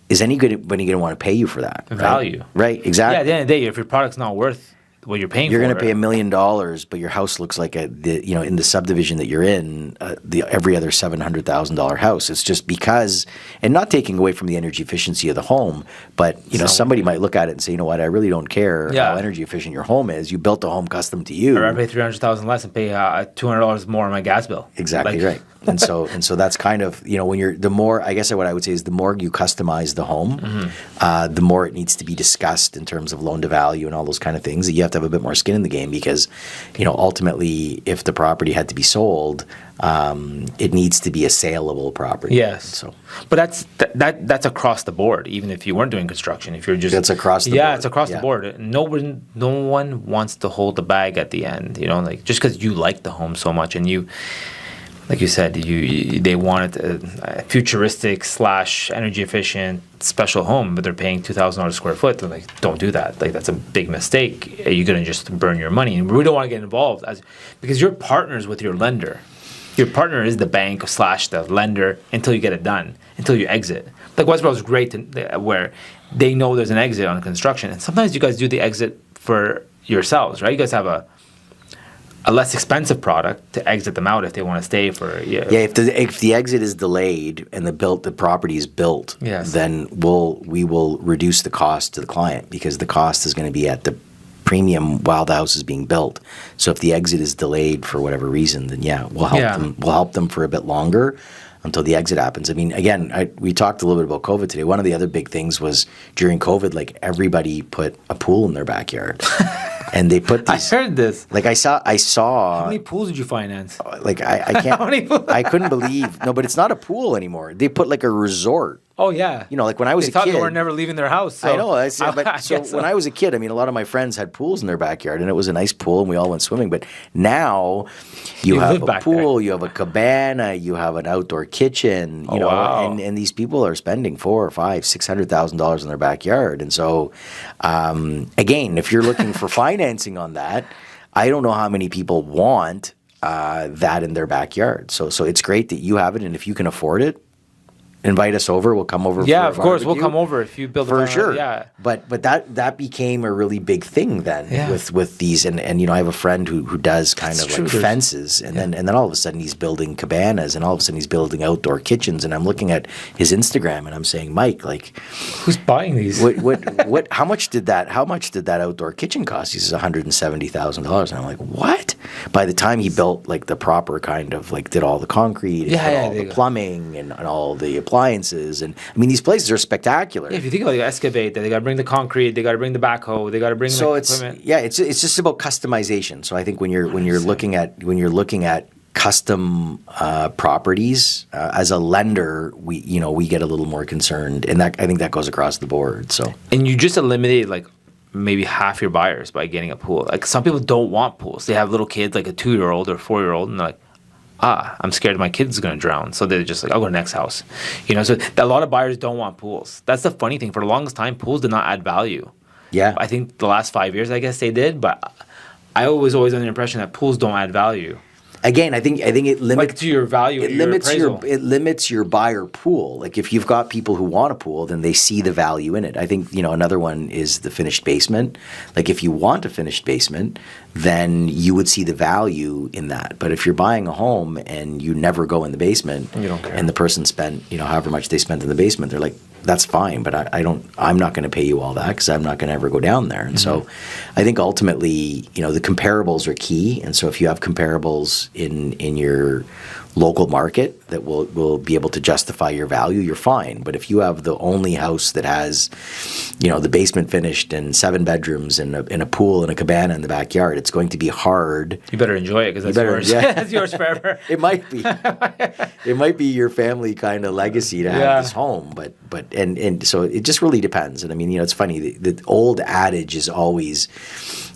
is anybody going to want to pay you for that value? Right, exactly. Yeah, at the end of the day, if your product's not worth what you're paying, you're going to pay $1 million, but your house looks like in the subdivision that you're in, every other $700,000 house. It's just because, and not taking away from the energy efficiency of the home, but somebody might look at it and say, you know what, I really don't care how energy efficient your home is. You built a home custom to you. Or I pay $300,000 less and pay $200 more on my gas bill. Exactly right. And so that's kind of when you're the more, I guess what I would say is the more you customize the home, the more it needs to be discussed in terms of loan to value and all those kind of things. That you have to have a bit more skin in the game because ultimately if the property had to be sold, it needs to be a saleable property. Yes. So, but that's across the board. Even if you weren't doing construction, if you're just that's across the board. Yeah, it's across the board. No one wants to hold the bag at the end. Just because you like the home so much and you. Like you said, they wanted a futuristic / energy efficient special home, but they're paying $2,000 a square foot. They're like, don't do that. Like that's a big mistake. You're gonna just burn your money, and we don't want to get involved because you're partners with your lender. Your partner is the bank / the lender until you get it done, until you exit. Like Westboro is great where they know there's an exit on construction, and sometimes you guys do the exit for yourselves, right? You guys have a less expensive product to exit them out if they want to stay for a year. Yeah, if the exit is delayed and the property is built, then we will reduce the cost to the client because the cost is going to be at the premium while the house is being built. So if the exit is delayed for whatever reason, then we'll help them. We'll help them for a bit longer until the exit happens. I mean, again, we talked a little bit about COVID today. One of the other big things was during COVID, like everybody put a pool in their backyard. And they put these. I heard this. Like I saw. How many pools did you finance? Like I can't. How many pools? I couldn't believe. No, but it's not a pool anymore. They put like a resort. Oh yeah. Like when I was a kid. They thought they were never leaving their house. So I know. When I was a kid, I mean, a lot of my friends had pools in their backyard, and it was a nice pool, and we all went swimming. But now you have a pool, you have a cabana, you have an outdoor kitchen. Wow. and these people are spending $400,000 or $500,000, $600,000 in their backyard, and so again, if you're looking for financing on that, I don't know how many people want that in their backyard. So it's great that you have it, and if you can afford it, invite us over. We'll come over. Yeah, for of course, we'll come over if you build for a sure. Yeah, but that became a really big thing then with these, and I have a friend who does kind of like fences, and then all of a sudden he's building cabanas, and all of a sudden he's building outdoor kitchens, and I'm looking at his Instagram, and I'm saying, Mike, like, who's buying these? What? How much did that outdoor kitchen cost? He says $170,000, and I'm like, what? By the time he built like the proper kind of like did all the concrete, and all the plumbing and all the appliances appliances, and I mean these places are spectacular. Yeah, if you think about it, excavate, they got to bring the concrete, they got to bring the backhoe, they got to bring So the it's equipment. it's just about customization. So I think when you're looking at custom properties as a lender, we get a little more concerned, and that I think that goes across the board. So And you just eliminated like maybe half your buyers by getting a pool. Like some people don't want pools. They have little kids, like a 2-year-old or 4-year-old, and they're like, I'm scared my kid's going to drown. So they're just like, I'll go to the next house. So a lot of buyers don't want pools. That's the funny thing. For the longest time, pools did not add value. yeah, I think the last 5 years, I guess they did, but I was always under the impression that pools don't add value. again, I think it limits Like to your value, it your limits appraisal. it limits your buyer pool. Like if you've got people who want a pool, then they see the value in it. I think another one is the finished basement. Like if you want a finished basement, then you would see the value in that. But if you're buying a home and you never go in the basement, You don't care. and the person spent however much they spent in the basement, they're like, that's fine, but I'm not going to pay you all that because I'm not going to ever go down there. And so I think ultimately, the comparables are key. And so if you have comparables in your local market that will be able to justify your value, you're fine. But if you have the only house that has, the basement finished and 7 bedrooms and a pool and a cabana in the backyard, it's going to be hard. You better enjoy it because that's yours. yeah. That's yours forever. It might be. It might be your family kind of legacy to have this home, but so it just really depends. And I mean, it's funny. The old adage is always,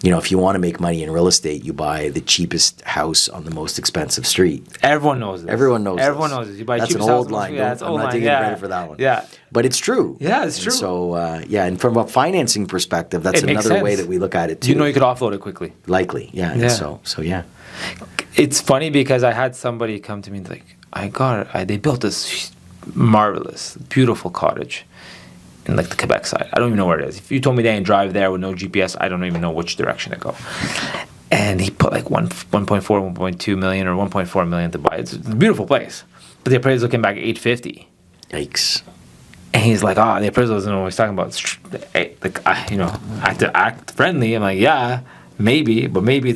if you want to make money in real estate, you buy the cheapest house on the most expensive street. Everyone knows this. Everyone knows this. You buy That's an cheapest old house. line. Yeah, it's I'm old not line. taking Yeah. credit for that one. Yeah. But it's true. Yeah, it's And true. so, and from a financing perspective, that's It makes another way sense. that we look at it too. You could offload it quickly. Likely, yeah. And Yeah. so yeah. It's funny because I had somebody come to me like, they built this marvelous, beautiful cottage in like the Quebec side. I don't even know where it is. If you told me they didn't drive there with no GPS, I don't even know which direction to go. And he put like 1.4, 1.2 million or 1.4 million to buy it. It's a beautiful place. But the appraisal came back at 850. Yikes. And he's like, the appraisal doesn't know what he's talking about. I have to act friendly. I'm like, yeah, maybe, but maybe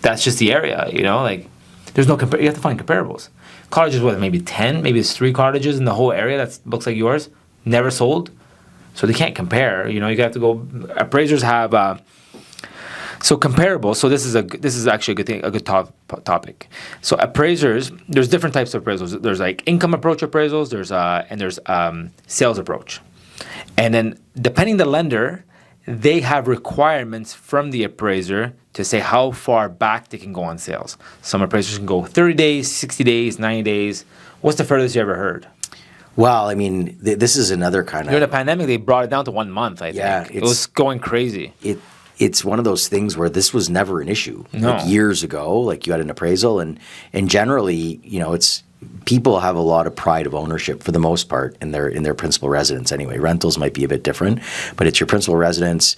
that's just the area, like there's no you have to find comparables. Cottages, maybe 10, maybe it's 3 cottages in the whole area that looks like yours, never sold, so they can't compare. You have to go. Appraisers have so comparables. So this is actually a good thing, a good topic. So appraisers, there's different types of appraisals. There's like income approach appraisals. There's sales approach, and then depending the lender, they have requirements from the appraiser to say how far back they can go on sales. Some appraisers can go 30 days, 60 days, 90 days. What's the furthest you ever heard? Well, I mean, this is another kind During the of. pandemic, they brought it down to 1 month, I think. Yeah, It was going crazy. It's one of those things where this was never an issue. No. Like years ago, like you had an appraisal, and generally, it's people have a lot of pride of ownership for the most part in their principal residence. Anyway, rentals might be a bit different, but it's your principal residence.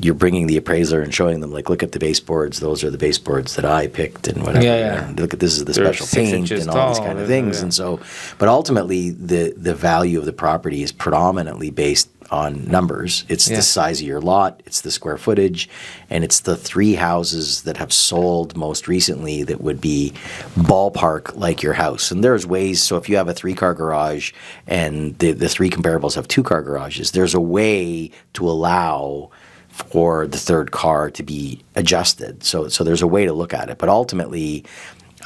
You're bringing the appraiser and showing them, like, look at the baseboards. Those are the baseboards that I picked and whatever. Yeah. And look at this is the They're special 6 paint inches and all these tall, kind of things. yeah. And so, but ultimately, the value of the property is predominantly based on numbers. It's Yeah. the size of your lot, it's the square footage, and it's the 3 houses that have sold most recently that would be ballpark like your house. And there's ways, so if you have a 3-car garage and the 3 comparables have 2-car garages, there's a way to allow for the 3rd car to be adjusted. So there's a way to look at it. But ultimately,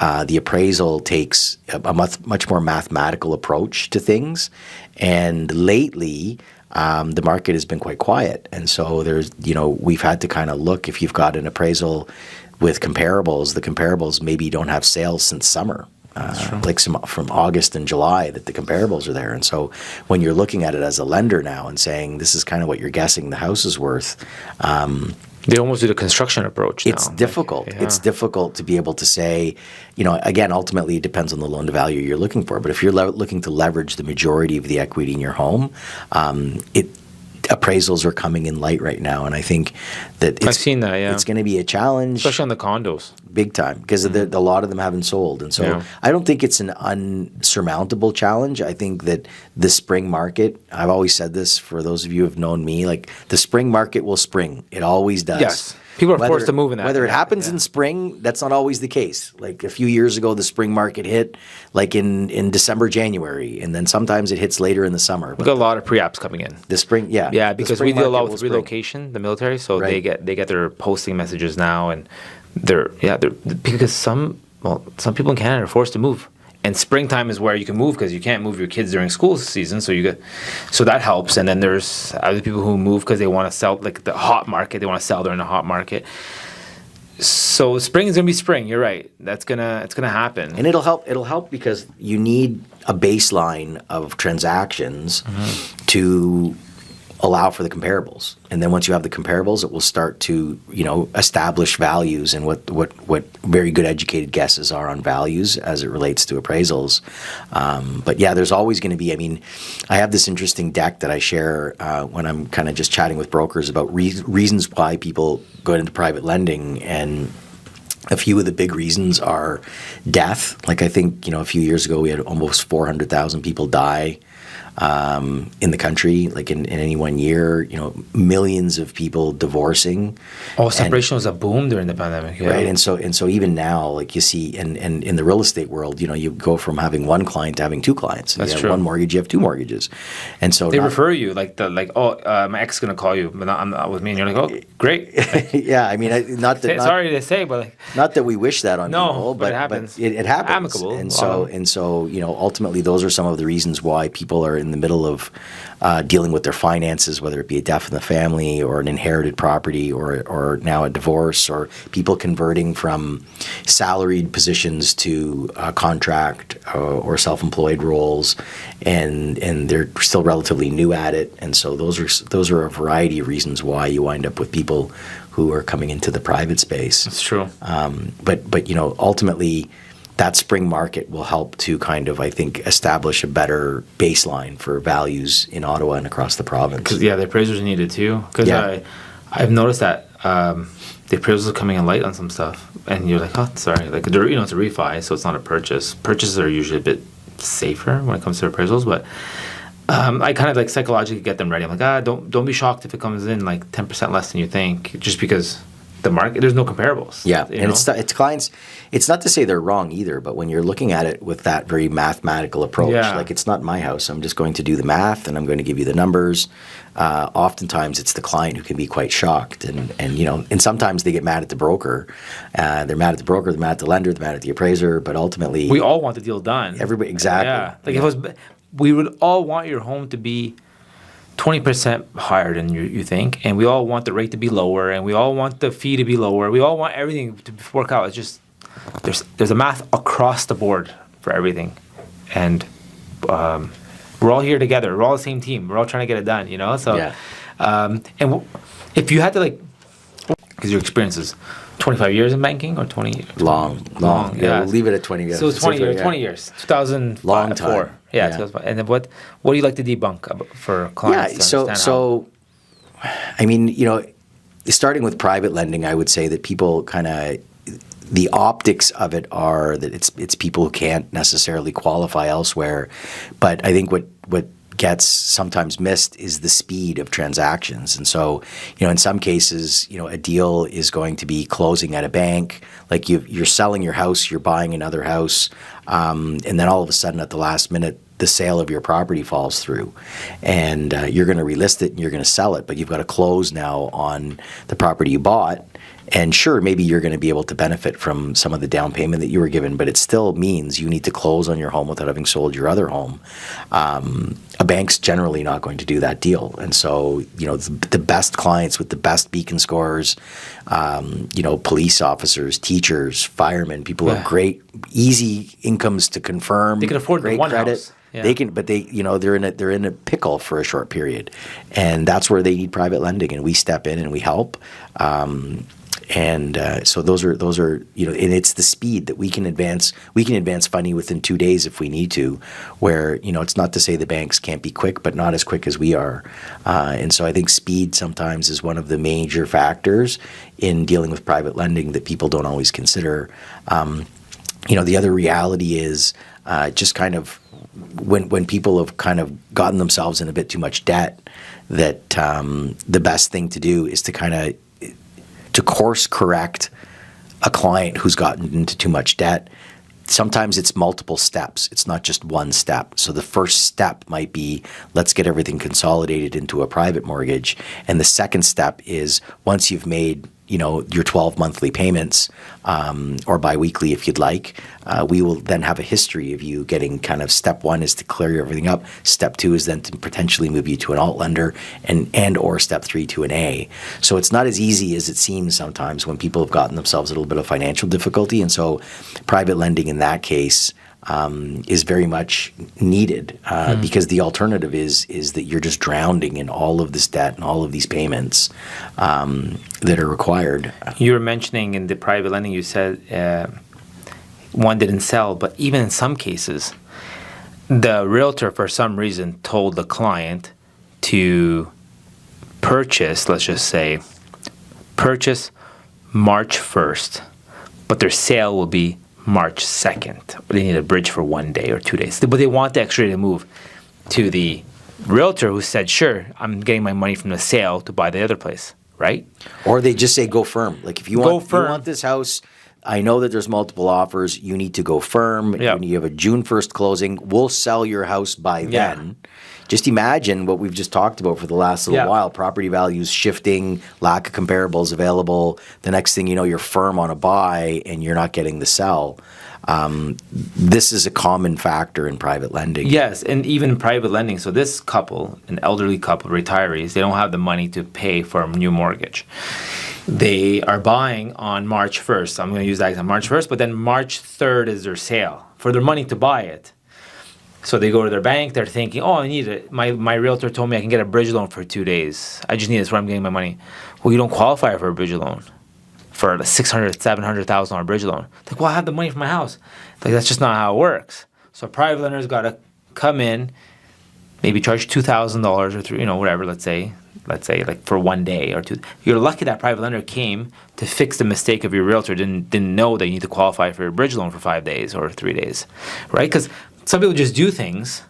the appraisal takes a much more mathematical approach to things. And lately, the market has been quite quiet. And so we've had to kind of look, if you've got an appraisal with comparables, the comparables maybe don't have sales since summer. Like from August and July that the comparables are there. And so when you're looking at it as a lender now and saying this is kind of what you're guessing the house is worth, They almost do the construction approach now. it's difficult. Yeah. It's difficult to be able to say, again, ultimately it depends on the loan to value you're looking for. But if you're looking to leverage the majority of the equity in your home, appraisals are coming in light right now. And I think that I've seen that, yeah. it's going to be a challenge. Especially on the condos. Big time, because a lot of them haven't sold. And so Yeah. I don't think it's an unsurmountable challenge. I think that the spring market, I've always said this for those of you who have known me, like the spring market will spring. It always does. Yes. People are forced to move in that. Whether it happens in spring, that's not always the case. Like a few years ago, the spring market hit like in December, January, and then sometimes it hits later in the summer. We got a lot of pre-apps coming in. The spring, yeah. Yeah, because we deal a lot with spring. relocation, the military, so Right. they get their posting messages now, and they're because some people in Canada are forced to move. And springtime is where you can move because you can't move your kids during school season, so that helps. And then there's other people who move because they want to sell, like the hot market. They want to sell during the hot market. So spring is gonna be spring. You're right. It's gonna happen. And it'll help because you need a baseline of transactions to allow for the comparables. And then once you have the comparables, it will start to, establish values and what very good educated guesses are on values as it relates to appraisals. But yeah, there's always going to be, I have this interesting deck that I share when I'm kind of just chatting with brokers about reasons why people go into private lending, and a few of the big reasons are death. Like I think, a few years ago we had almost 400,000 people die in the country, like in any one year, millions of people divorcing. Oh, separation was a boom during the pandemic, yeah. Right? And so even now, like you see, and in the real estate world, you go from having one client to having two clients. That's you have true. one mortgage, you have two mortgages, and so they refer you my ex is gonna call you, but not with me, and you're like, oh, great. yeah, Sorry to say, but not that we wish that on people, but it happens. But it happens. Amicable. And so ultimately those are some of the reasons why people are in the middle of dealing with their finances, whether it be a death in the family or an inherited property or now a divorce, or people converting from salaried positions to contract or self-employed roles, and they're still relatively new at it. And so those are a variety of reasons why you wind up with people who are coming into the private space. That's true. But ultimately, that spring market will help to kind of, I think, establish a better baseline for values in Ottawa and across the province. Yeah, the appraisers need it too. Because I've noticed that the appraisals are coming in light on some stuff, and you're like, oh, sorry, like it's a refi, so it's not a purchase. Purchases are usually a bit safer when it comes to appraisals, but I kind of like psychologically get them ready. I'm like, don't be shocked if it comes in like 10% less than you think, just because the market, there's no comparables. Yeah, and it's clients. It's not to say they're wrong either, but when you're looking at it with that very mathematical approach, like it's not my house. I'm just going to do the math and I'm going to give you the numbers. Oftentimes, it's the client who can be quite shocked, and sometimes they get mad at the broker. They're mad at the broker, they're mad at the lender, they're mad at the appraiser. But ultimately, we all want the deal done. Everybody, exactly. Yeah, like if it was, we would all want your home to be 20% higher than you think, and we all want the rate to be lower, and we all want the fee to be lower. We all want everything to work out. It's just there's a math across the board for everything, and we're all here together. We're all the same team. We're all trying to get it done. So if you had to because your experience is 25 years in banking or 20 years? Long. Yeah, we'll leave it at 20 years. So it's 20 years. 20 years. 2004. Long time. Yeah. 2005. And then what do you like to debunk for clients? Yeah. Starting with private lending, I would say that people kind of, the optics of it are that it's people who can't necessarily qualify elsewhere. But I think what gets sometimes missed is the speed of transactions. And so, in some cases, a deal is going to be closing at a bank. Like you're selling your house, you're buying another house, and then all of a sudden at the last minute, the sale of your property falls through, and you're going to relist it and you're going to sell it, but you've got to close now on the property you bought. And sure, maybe you're going to be able to benefit from some of the down payment that you were given, but it still means you need to close on your home without having sold your other home. A bank's generally not going to do that deal. And so, the best clients with the best beacon scores, police officers, teachers, firemen, people who have great, easy incomes to confirm. They can afford great one credit. house. Yeah. They can, but they're in a pickle for a short period, and that's where they need private lending, and we step in and we help. So those are and it's the speed that we can advance. We can advance funding within 2 days if we need to. Where it's not to say the banks can't be quick, but not as quick as we are. And so I think speed sometimes is one of the major factors in dealing with private lending that people don't always consider. The other reality is just kind of when people have kind of gotten themselves in a bit too much debt, that the best thing to do is to kind of to course correct a client who's gotten into too much debt, sometimes it's multiple steps. It's not just one step. So the first step might be, let's get everything consolidated into a private mortgage. And the second step is, once you've made, your 12 monthly payments, or biweekly if you'd like, we will then have a history of you getting kind of, step one is to clear everything up. Step two is then to potentially move you to an alt lender, and or step three to an A. So it's not as easy as it seems sometimes when people have gotten themselves a little bit of financial difficulty. And so private lending in that case is very much needed, because the alternative is that you're just drowning in all of this debt and all of these payments that are required. You were mentioning in the private lending, you said one didn't sell, but even in some cases, the realtor for some reason told the client to purchase, let's just say, March 1st, but their sale will be March 2nd. They need a bridge for 1 day or 2 days. But they want the extra day to move to the realtor who said, sure, I'm getting my money from the sale to buy the other place, right? Or they just say, go firm. Like, if you want this house, I know that there's multiple offers. You need to go firm. Yep. You have a June 1st closing. We'll sell your house by then. Just imagine what we've just talked about for the last little while. Property values shifting, lack of comparables available. The next thing you know, you're firm on a buy and you're not getting the sell. This is a common factor in private lending. Yes, and even in private lending. So this couple, an elderly couple, retirees, they don't have the money to pay for a new mortgage. They are buying on March 1st. I'm going to use that example, March 1st, but then March 3rd is their sale for their money to buy it. So they go to their bank. They're thinking, oh, I need it. My realtor told me I can get a bridge loan for 2 days. I just need this where I'm getting my money. Well, you don't qualify for a bridge loan, for a $600,000, $700,000 bridge loan. Like, well, I have the money for my house. Like, that's just not how it works. So a private lender's got to come in, maybe charge $2,000 or $3,000, whatever. Let's say like for 1 day or two. You're lucky that private lender came to fix the mistake of your realtor. Didn't know that you need to qualify for a bridge loan for 5 days or 3 days, right? Because some people just do things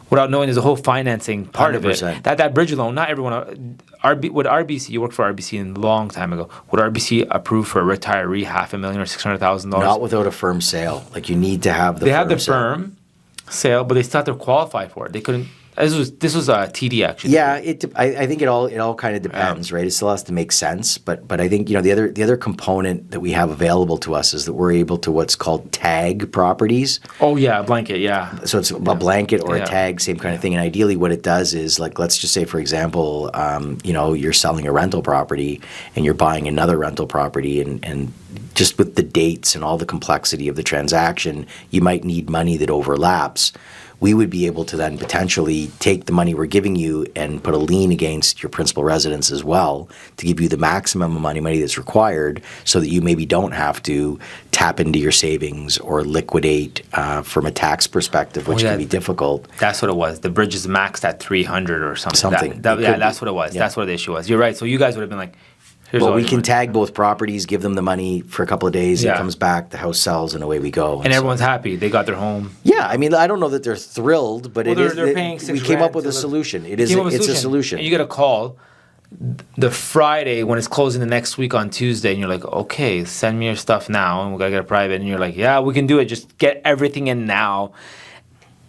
without knowing there's a whole financing part 100%. of it. That bridge loan, not everyone. Would RBC, you worked for RBC a long time ago, would RBC approve for a retiree $500,000 or $600,000? Not without a firm sale. Like, you need to have the They firm had the sale. firm sale, but they still had to qualify for it. They couldn't. This was a TD actually. Yeah, I think it all kind of depends, right? It still has to make sense, but I think the other component that we have available to us is that we're able to what's called tag properties. Oh yeah, a blanket, yeah. So it's a blanket or a tag, same kind of thing. And ideally, what it does is, like, let's just say, for example, you're selling a rental property and you're buying another rental property, and just with the dates and all the complexity of the transaction, you might need money that overlaps. We would be able to then potentially take the money we're giving you and put a lien against your principal residence as well, to give you the maximum amount of money that's required, so that you maybe don't have to tap into your savings or liquidate from a tax perspective, which can be difficult. That's what it was. The bridge is maxed at 300 or something. That's what it was. Yeah. That's what the issue was. You're right. So you guys would have been like, well, we can tag both properties, give them the money for a couple of days. Yeah. It comes back, the house sells, and away we go. And everyone's happy. They got their home. Yeah, I mean, I don't know that they're thrilled, but they're paying $6,000 we came up with a solution. It's a solution. And you get a call the Friday when it's closing the next week on Tuesday, and you're like, okay, send me your stuff now, and we gotta get a private. And you're like, yeah, we can do it. Just get everything in now.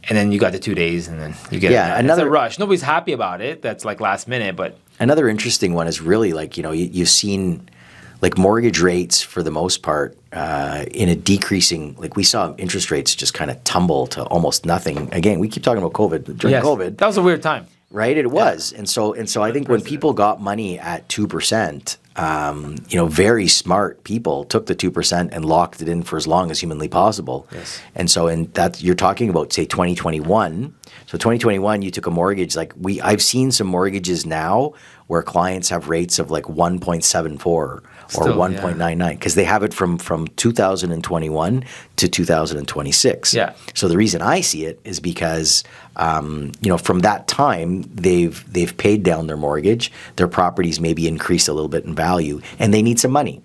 And then you got the 2 days, and then you get it. It's a rush. Nobody's happy about it. That's like last minute, but another interesting one is really, like, you've seen, like, mortgage rates for the most part in a decreasing, like, we saw interest rates just kind of tumble to almost nothing. Again, we keep talking about COVID. During COVID, that was a weird time. Right, it was. And so I think when people got money at 2%, very smart people took the 2% and locked it in for as long as humanly possible. Yes. And so in that, you're talking about, say, 2021. So 2021, you took a mortgage, like, I've seen some mortgages now where clients have rates of like 1.74 or 1.99, because they have it from 2021 to 2026. Yeah. So the reason I see it is because from that time they've paid down their mortgage, their properties maybe increased a little bit in value, and they need some money.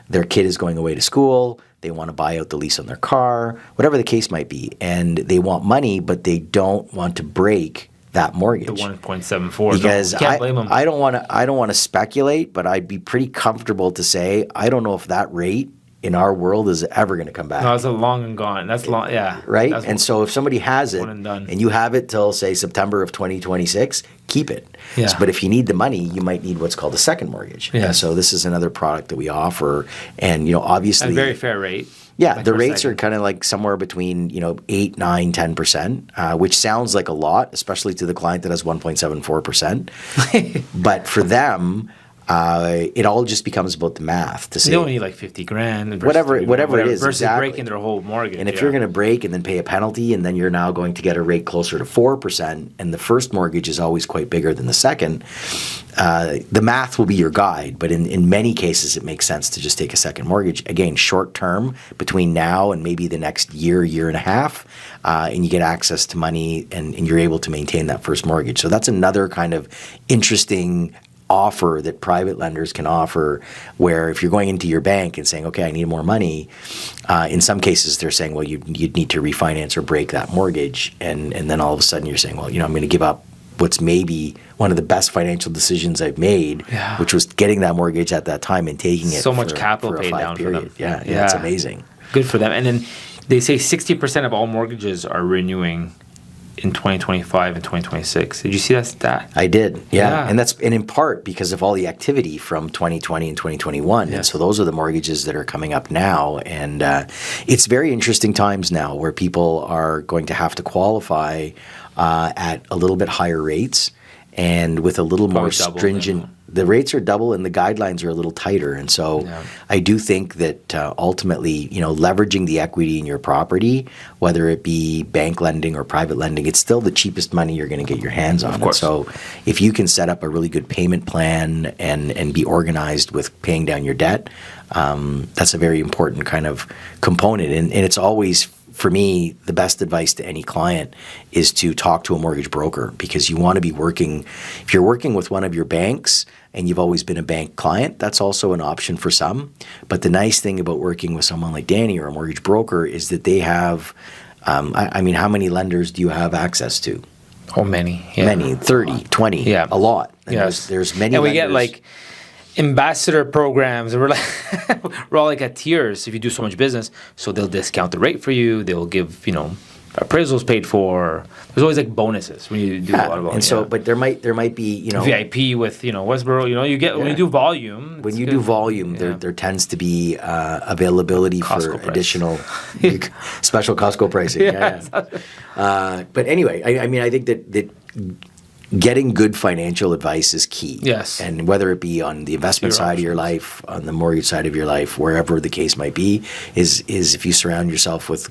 Their kid is going away to school. They want to buy out the lease on their car, whatever the case might be, and they want money, but they don't want to break that mortgage. The 1.74. Because Can't blame them. I don't want to speculate, but I'd be pretty comfortable to say I don't know if that rate in our world is ever going to come back. No, it's a long and gone. That's long, yeah. Right? That's And so if somebody has it one and done. and you have it till, say, September of 2026, keep it. Yeah. But if you need the money, you might need what's called a second mortgage. Yeah. And so this is another product that we offer. And, obviously... a very fair rate. Yeah, like the for a rates are second. kind of like somewhere between 8, 9, 10%, which sounds like a lot, especially to the client that has 1.74%. But for them, it all just becomes about the math to say They only need like 50 grand. versus whatever it is, versus exactly. breaking their whole mortgage. And if you're going to break and then pay a penalty, and then you're now going to get a rate closer to 4%, and the first mortgage is always quite bigger than the second, the math will be your guide. But in many cases, it makes sense to just take a second mortgage. Again, short term, between now and maybe the next year and a half, and you get access to money, and you're able to maintain that first mortgage. So that's another kind of interesting offer that private lenders can offer, where if you're going into your bank and saying, okay, I need more money, in some cases they're saying, well, you'd need to refinance or break that mortgage, and then all of a sudden you're saying, well, I'm going to give up what's maybe one of the best financial decisions I've made, which was getting that mortgage at that time and taking it so much for capital a paid 5 down period. for them. Yeah, it's amazing. Good for them. And then they say 60% of all mortgages are renewing in 2025 and 2026. Did you see that stat? I did, Yeah. and in part because of all the activity from 2020 and 2021. And so those are the mortgages that are coming up now. And it's very interesting times now where people are going to have to qualify at a little bit higher rates and with a little more double, stringent. yeah. The rates are double and the guidelines are a little tighter. And so I do think that ultimately, leveraging the equity in your property, whether it be bank lending or private lending, it's still the cheapest money you're going to get your hands on. Of course. And so if you can set up a really good payment plan and be organized with paying down your debt, that's a very important kind of component. And it's always, for me, the best advice to any client is to talk to a mortgage broker, because you want to be working, if you're working with one of your banks and you've always been a bank client, that's also an option for some. But the nice thing about working with someone like Danny or a mortgage broker is that they have, how many lenders do you have access to? Oh, many. Yeah. Many, 30, 20, Yeah. a lot. And Yes. there's many And we lenders. get like ambassador programs, and we're all like at tiers if you do so much business. So they'll discount the rate for you. They'll give appraisals paid for. There's always like bonuses when you do a lot of volume. And so, but there might be VIP with Westboro. You get when you do volume. when it's you good. do volume, Yeah. there tends to be availability Costco for price. additional special Costco pricing. But anyway, I think that getting good financial advice is key. Yes. And whether it be on the investment Your side of your options. life, on the mortgage side of your life, wherever the case might be, is if you surround yourself with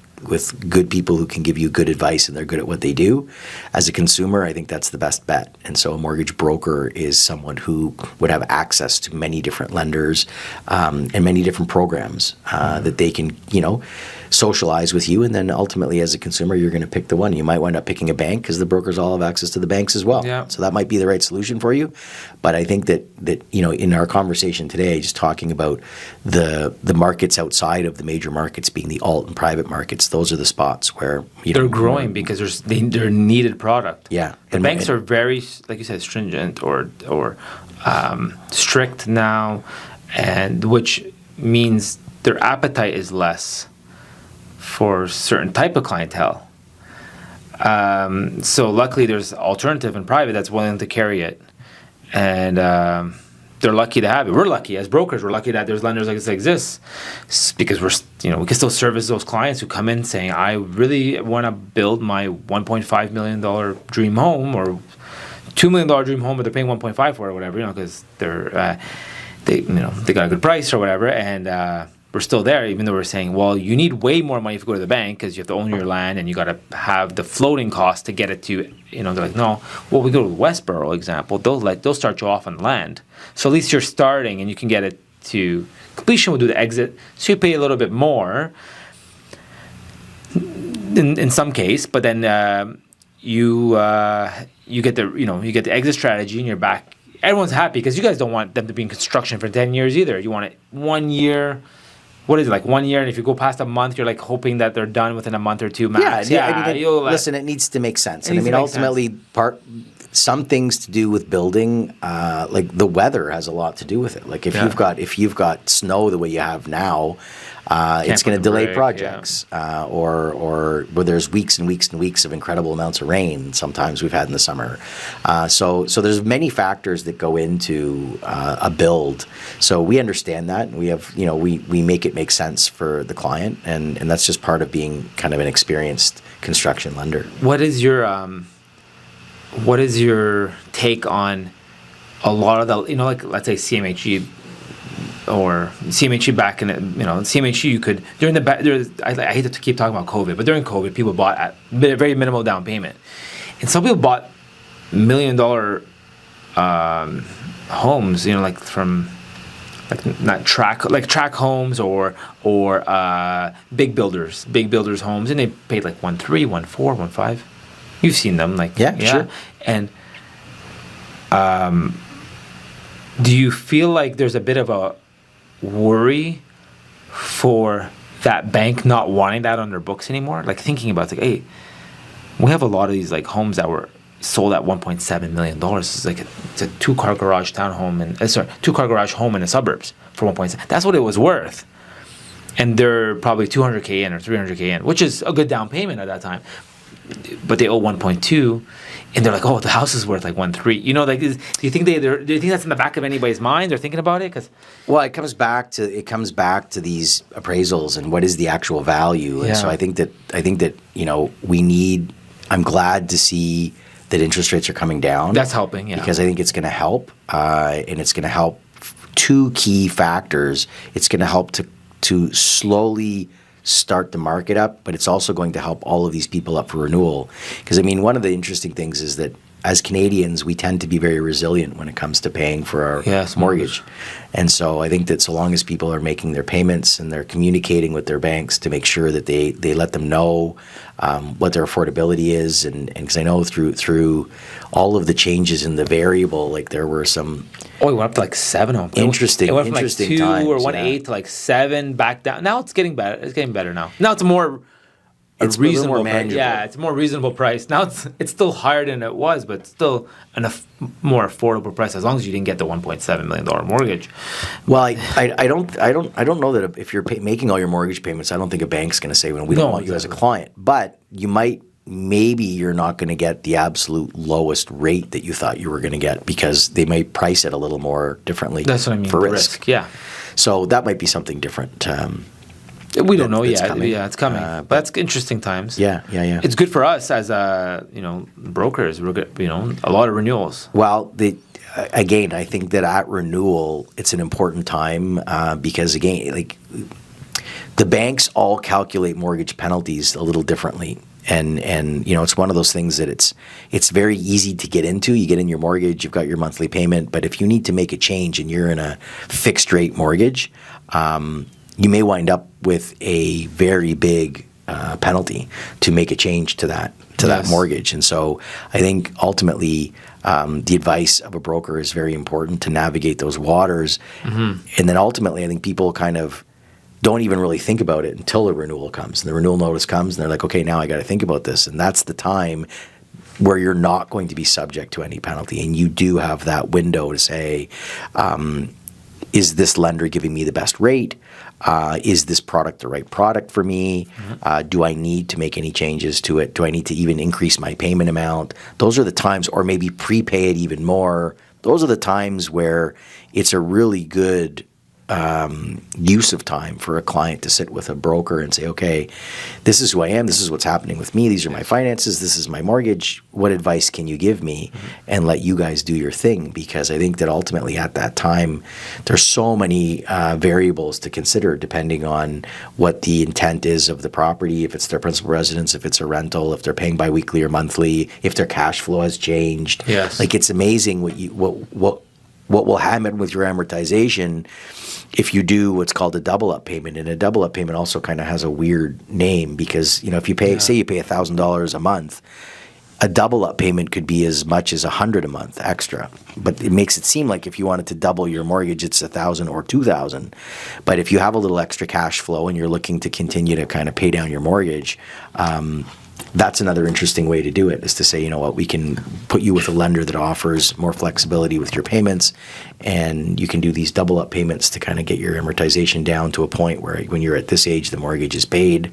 good people who can give you good advice and they're good at what they do. As a consumer, I think that's the best bet. And so a mortgage broker is someone who would have access to many different lenders and many different programs that they can, socialize with you. And then ultimately, as a consumer, you're going to pick the one. You might wind up picking a bank because the brokers all have access to the banks as well. Yeah. So that might be the right solution for you. But I think that in our conversation today, just talking about the markets outside of the major markets being the alt and private markets, those are the spots where They're growing because they're needed product. Yeah. The banks are very, like you said, stringent or strict now, and which means their appetite is less for certain type of clientele. So luckily there's alternative in private that's willing to carry it. And they're lucky to have it. We're lucky as brokers. We're lucky that there's lenders like this that exists, because we can still service those clients who come in saying, I really want to build my $1.5 million dream home or $2 million dream home, but they're paying 1.5 for it or whatever, because they got a good price or whatever. And we're still there, even though we're saying, well, you need way more money if you go to the bank because you have to own your land and you got to have the floating cost to get it to, they're like, no. Well, we go to the Westboro example, they'll start you off on land. So at least you're starting and you can get it to completion. We'll do the exit. So you pay a little bit more in some case, but then you get the exit strategy and you're back. Everyone's happy because you guys don't want them to be in construction for 10 years either. You want it 1 year, what is it, like 1 year? And if you go past a month, you're like hoping that they're done within a month or two max. Listen, it needs to make sense. And I mean, ultimately, some things to do with building, like the weather has a lot to do with it. Like if you've got snow the way you have now, it's going to delay projects, or where there's weeks and weeks and weeks of incredible amounts of rain. Sometimes we've had in the summer, so there's many factors that go into a build. So we understand that, and we have we make it make sense for the client, and that's just part of being kind of an experienced construction lender. What is your take on a lot of the like let's say CMHE? Or CMHE back in CMHE you could I hate to keep talking about COVID, but during COVID people bought at very minimal down payment, and some people bought $1 million homes, like from not track homes or big builders homes, and they paid like 1.3, 1.4, 1.5. You've seen them, sure. And do you feel like there's a bit of a worry for that bank not wanting that on their books anymore? Like thinking about it, like, hey, we have a lot of these like homes that were sold at $1.7 million. It's like it's a 2-car garage townhome and 2-car garage home in the suburbs for 1.7. That's what it was worth, and they're probably $200K in or $300K in, which is a good down payment at that time. But they owe 1.2, and they're like, "Oh, the house is worth like 1.3." Like, do you think that's in the back of anybody's mind? They're thinking about it, it comes back to these appraisals and what is the actual value. And so I think that we need. I'm glad to see that interest rates are coming down. That's helping, because I think it's going to help, and it's going to help. Two key factors. It's going to help to slowly start the market up, but it's also going to help all of these people up for renewal. Because I mean, one of the interesting things is that as Canadians, we tend to be very resilient when it comes to paying for our mortgage. And so I think that so long as people are making their payments and they're communicating with their banks to make sure that they let them know what their affordability is, and because I know through all of the changes in the variable, like there were some. Oh, it went up to like 7. Interesting. It went from like 2 times, or 1.8 to like 7, back down. Now it's getting better. It's getting better now. Now it's more. It's reasonable. It's a more reasonable price. Now it's still higher than it was, but still more affordable price as long as you didn't get the $1.7 million mortgage. Well, I don't know that if you're making all your mortgage payments, I don't think a bank's going to say, "Well, we don't want you as a client." But maybe you're not going to get the absolute lowest rate that you thought you were going to get because they might price it a little more differently. That's what I mean. For risk. Yeah. So that might be something different. We don't know yet. Coming. Yeah, it's coming. But that's interesting times. Yeah. It's good for us as brokers. We're good, a lot of renewals. Well, again, I think that at renewal, it's an important time because again, like the banks all calculate mortgage penalties a little differently. And it's one of those things that it's very easy to get into. You get in your mortgage, you've got your monthly payment, but if you need to make a change and you're in a fixed rate mortgage, you may wind up with a very big penalty to make a change to that mortgage. And so I think ultimately the advice of a broker is very important to navigate those waters. Mm-hmm. And then ultimately I think people kind of don't even really think about it until the renewal comes. And the renewal notice comes and they're like, okay, now I got to think about this. And that's the time where you're not going to be subject to any penalty. And you do have that window to say, is this lender giving me the best rate? Is this product the right product for me? Mm-hmm. Do I need to make any changes to it? Do I need to even increase my payment amount? Those are the times, or maybe prepay it even more. Those are the times where it's a really good use of time for a client to sit with a broker and say, okay, this is who I am. This is what's happening with me. These are my finances. This is my mortgage. What advice can you give me? Mm-hmm. And let you guys do your thing. Because I think that ultimately at that time, there's so many variables to consider depending on what the intent is of the property, if it's their principal residence, if it's a rental, if they're paying biweekly or monthly, if their cash flow has changed. Yes. Like it's amazing what will happen with your amortization if you do what's called a double-up payment. And a double-up payment also kind of has a weird name because, if you pay, say you pay $1,000 a month, a double up payment could be as much as $100 a month extra, but it makes it seem like if you wanted to double your mortgage, it's $1,000 or $2,000. But if you have a little extra cash flow and you're looking to continue to kind of pay down your mortgage, that's another interesting way to do it, is to say, you know what, we can put you with a lender that offers more flexibility with your payments, and you can do these double up payments to kind of get your amortization down to a point where when you're at this age, the mortgage is paid.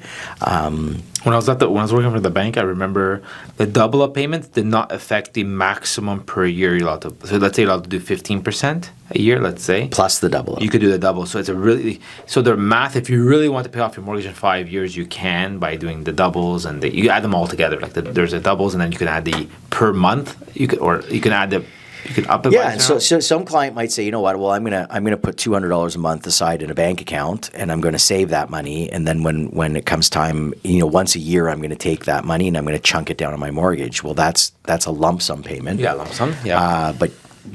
When I was working for the bank, I remember the double up payments did not affect the maximum per year you're allowed to. So let's say you're allowed to do 15% a year, let's say. Plus the double up. You could do the double. So the math, if you really want to pay off your mortgage in 5 years, you can by doing the doubles, and you add them all together. Like there's the doubles, and then you can add the per month. You can up it. Yeah, and so some client might say, you know what? Well, I'm gonna put $200 a month aside in a bank account, and I'm going to save that money. And then when it comes time, once a year, I'm going to take that money and I'm going to chunk it down on my mortgage. Well, that's a lump sum payment. Yeah, lump sum. Yeah. But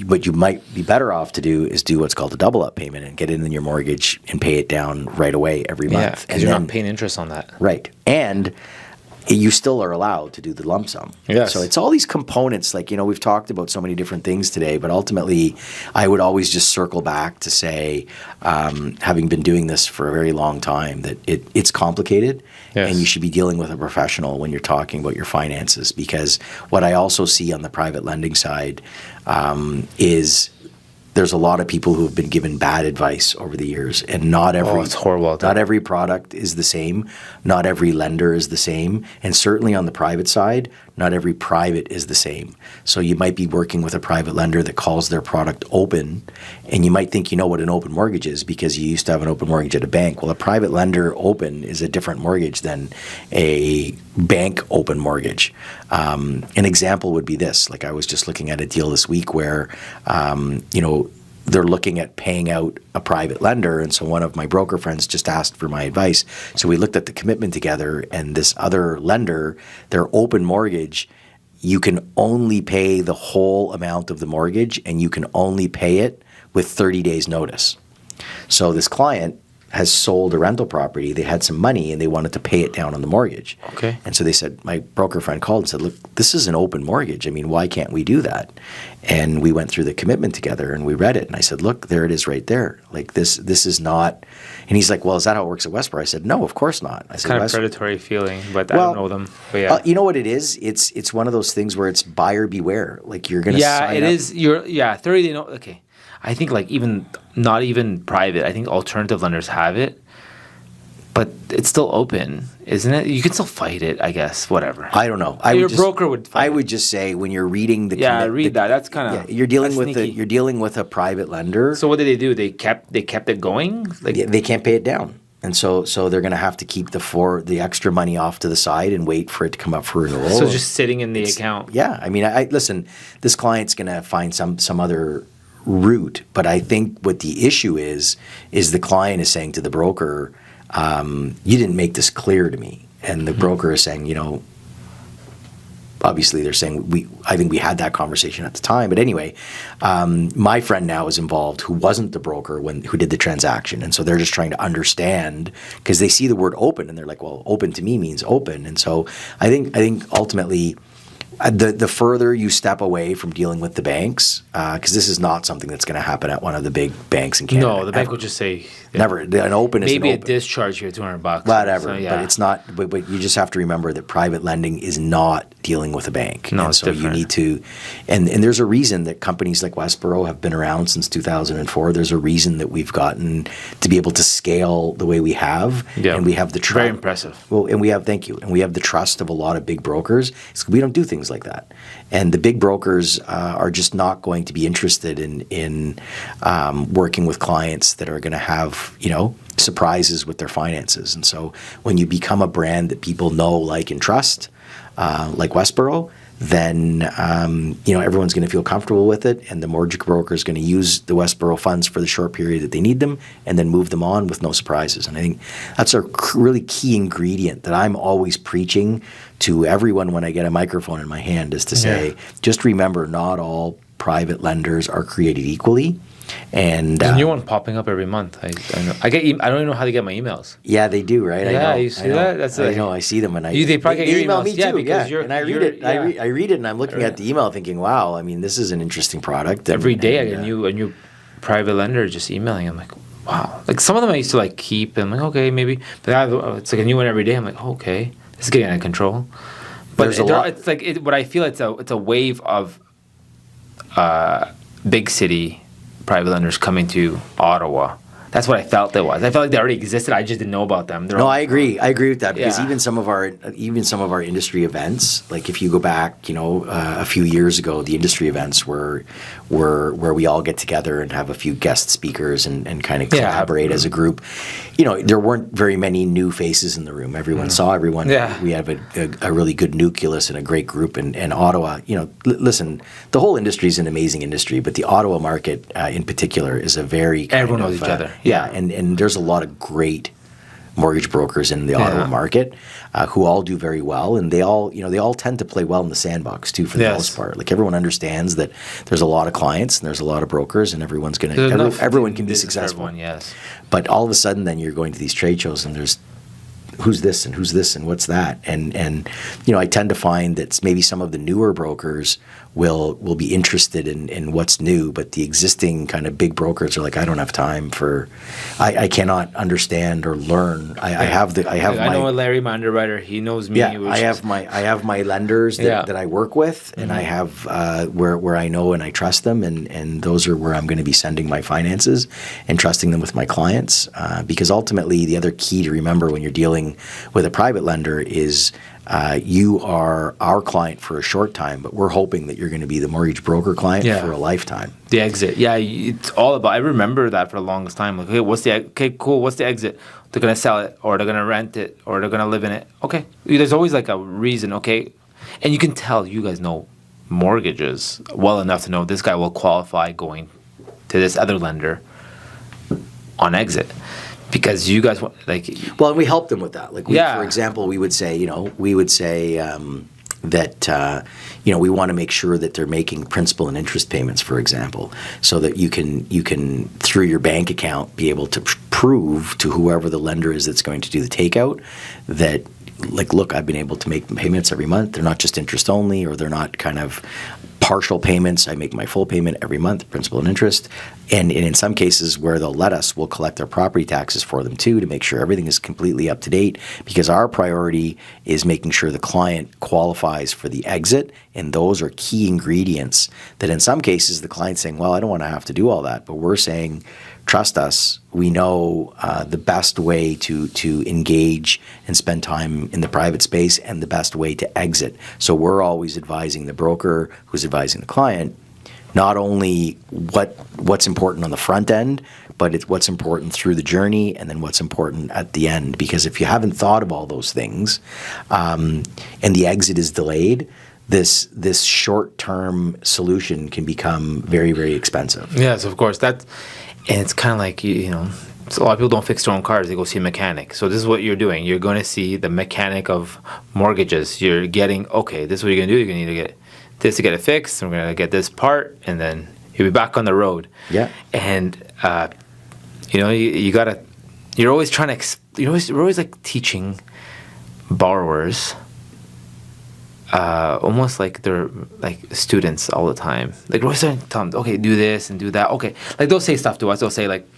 what you might be better off to do is do what's called a double up payment and get it in your mortgage and pay it down right away every month. Yeah, because you're not paying interest on that. Right, and you still are allowed to do the lump sum. Yes. So it's all these components, like, we've talked about so many different things today, but ultimately I would always just circle back to say, having been doing this for a very long time, that it's complicated. Yes. And you should be dealing with a professional when you're talking about your finances, because what I also see on the private lending side is there's a lot of people who have been given bad advice over the years, and it's horrible. Not every product is the same. Not every lender is the same. And certainly on the private side, not every private is the same. So you might be working with a private lender that calls their product open, and you might think you know what an open mortgage is because you used to have an open mortgage at a bank. Well, a private lender open is a different mortgage than a bank open mortgage. An example would be this. Like, I was just looking at a deal this week where, they're looking at paying out a private lender. And so one of my broker friends just asked for my advice. So we looked at the commitment together, and this other lender, their open mortgage, you can only pay the whole amount of the mortgage, and you can only pay it with 30 days notice. So this client has sold a rental property. They had some money and they wanted to pay it down on the mortgage. Okay. And so they said, my broker friend called and said, look, this is an open mortgage. I mean, why can't we do that? And we went through the commitment together and we read it. And I said, look, there it is right there. Like, this is not. And he's like, well, is that how it works at Westboro? I said, no, of course not. I said, kind of predatory feeling, but I don't know them. But yeah. You know what it is? It's one of those things where it's buyer beware. Like, you're going to sign up. Yeah, it is. 30-day notice. Okay. I think not even private. I think alternative lenders have it, but it's still open, isn't it? You can still fight it, I guess. Whatever. I don't know. Your broker would fight I would just say, when you're reading the read that. That's kind of you're dealing with a private lender. So what did they do? They kept it going. They can't pay it down. And so they're going to have to keep the extra money off to the side and wait for it to come up for renewal. So it's just sitting in the account. Yeah. I mean, listen, this client's going to find some other route, but I think what the issue is the client is saying to the broker, you didn't make this clear to me. And the broker is saying, obviously they're saying, I think we had that conversation at the time. But anyway, my friend now is involved, who wasn't the broker who did the transaction. And so they're just trying to understand, because they see the word open and they're like, well, open to me means open. And so I think ultimately, the further you step away from dealing with the banks, because this is not something that's going to happen at one of the big banks in Canada. No, the bank will just say never. An open is maybe an open. A discharge here, $200. Whatever, So, yeah. but it's not. But you just have to remember that private lending is not dealing with a bank. No, and it's so different. You need to, and there's a reason that companies like Westboro have been around since 2004. There's a reason that we've gotten to be able to scale the way we have, and we have the trust. Very impressive. Well, and we have the trust of a lot of big brokers. We don't do things like that. And the big brokers are just not going to be interested in working with clients that are going to have, surprises with their finances. And so when you become a brand that people know, like, and trust, like Westboro, then everyone's going to feel comfortable with it, and the mortgage broker is going to use the Westboro funds for the short period that they need them, and then move them on with no surprises. And I think that's a really key ingredient that I'm always preaching to everyone when I get a microphone in my hand, is to say, just remember, not all private lenders are created equally. And There's a new one popping up every month. I know. I don't even know how to get my emails. yeah, they do, right? I Yeah, know, you see I know. that? That's I know. I see them, and they probably get your email emails. me Yeah, too. because And I read it. yeah. I read it, and I'm looking at the email, thinking, "Wow, I mean, this is an interesting product." Every day I get a new private lender just emailing. I'm like, wow. Like some of them I used to like keep, and I'm like, okay, maybe. But it's like a new one every day. I'm like, okay, this is getting out of control. But There's a lot. It's like what I feel. It's a wave of big city private lenders coming to Ottawa. That's what I felt it was. I felt like they already existed. I just didn't know about them. No, I agree. I agree with that because Yeah. even some of our industry events, like if you go back, a few years ago, the industry events were where we all get together and have a few guest speakers and kind of collaborate as a group. There weren't very many new faces in the room. Everyone saw everyone. Yeah. We have a really good nucleus and a great group in Ottawa. Listen, the whole industry is an amazing industry, but the Ottawa market in particular is a very Everyone knows each other. Yeah, and there's a lot of great mortgage brokers in the Ottawa market who all do very well, and they all tend to play well in the sandbox too, for the most part. Like everyone understands that there's a lot of clients and there's a lot of brokers, and everyone can be successful. Everyone, yes. But all of a sudden, then you're going to these trade shows, and there's who's this and what's that, and I tend to find that maybe some of the newer brokers will be interested in what's new, but the existing kind of big brokers are like, I don't have time for, I cannot understand or learn. I know Larry, my underwriter. He knows me. Yeah, I have my lenders that I work with, and I have where I know and I trust them, and those are where I'm going to be sending my finances and trusting them with my clients, because ultimately the other key to remember when you're dealing with a private lender is you are our client for a short time, but we're hoping that you're going to be the mortgage broker client for a lifetime. The exit, it's all about. I remember that for the longest time. Like, okay, cool. What's the exit? They're going to sell it, or they're going to rent it, or they're going to live in it. Okay, there's always like a reason. Okay, and you can tell you guys know mortgages well enough to know this guy will qualify going to this other lender on exit. Because you guys well, and we help them with that. Like, for example, we would say that we want to make sure that they're making principal and interest payments, for example, so that you can through your bank account be able to prove to whoever the lender is that's going to do the takeout that, like, look, I've been able to make payments every month. They're not just interest only, or they're not kind of partial payments. I make my full payment every month, principal and interest. And in some cases where they'll let us, we'll collect their property taxes for them too, to make sure everything is completely up to date, because our priority is making sure the client qualifies for the exit. And those are key ingredients that in some cases the client's saying, well, I don't want to have to do all that. But we're saying, trust us, we know the best way to engage and spend time in the private space and the best way to exit. So we're always advising the broker who's advising the client not only what's important on the front end, but it's what's important through the journey, and then what's important at the end. Because if you haven't thought of all those things, and the exit is delayed, this short-term solution can become very, very expensive. Yes, of course. And it's kind of like, so a lot of people don't fix their own cars. They go see a mechanic. So this is what you're doing. You're going to see the mechanic of mortgages. You're getting, okay, this is what you're going to do. You're going to need to get this to get it fixed. We're going to get this part, and then you'll be back on the road. Yeah. And, you got to, you're always trying to, we're always like teaching borrowers almost like they're like students all the time. Like, we're always trying to tell them, okay, do this and do that. Okay. Like, they'll say stuff to us. They'll say, like,